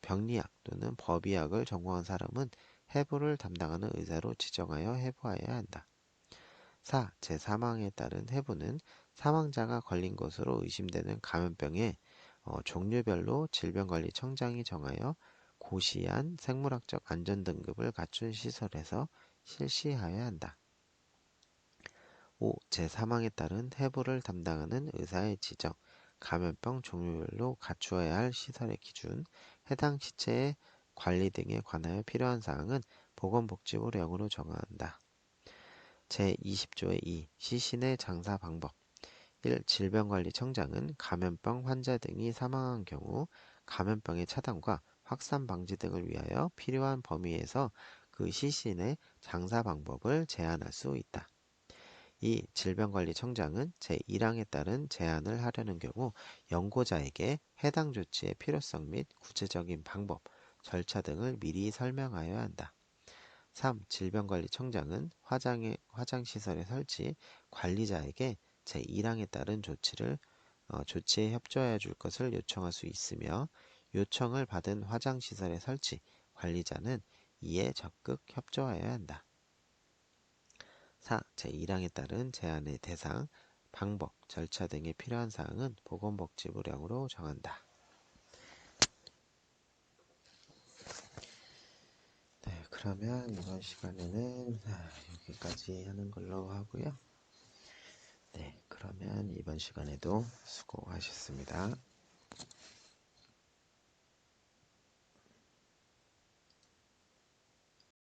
병리학 또는 법의학을 전공한 사람은 해부를 담당하는 의사로 지정하여 해부해야 한다. 4. 제3항에 따른 해부는 사망자가 걸린 것으로 의심되는 감염병의 종류별로 질병관리청장이 정하여 고시한 생물학적 안전등급을 갖춘 시설에서 실시하여야 한다. 5. 제3항에 따른 해부를 담당하는 의사의 지정, 감염병 종류별로 갖추어야 할 시설의 기준, 해당 시체의 관리 등에 관하여 필요한 사항은 보건복지부령으로 정한다. 제20조의 2. 시신의 장사 방법 1. 질병관리청장은 감염병 환자 등이 사망한 경우 감염병의 차단과 확산 방지 등을 위하여 필요한 범위에서 그 시신의 장사 방법을 제한할 수 있다. 2. 질병관리청장은 제1항에 따른 제한을 하려는 경우 연고자에게 해당 조치의 필요성 및 구체적인 방법, 절차 등을 미리 설명하여야 한다. 3. 질병관리청장은 화장시설의 설치, 관리자에게 제1항에 따른 조치에 협조하여 줄 것을 요청할 수 있으며 요청을 받은 화장시설의 설치, 관리자는 이에 적극 협조하여야 한다. 4. 제1항에 따른 제한의 대상, 방법, 절차 등에 필요한 사항은 보건복지부령으로 정한다. 네, 그러면 이번 시간에는 여기까지 하는 걸로 하고요. 네, 그러면 이번 시간에도 수고하셨습니다.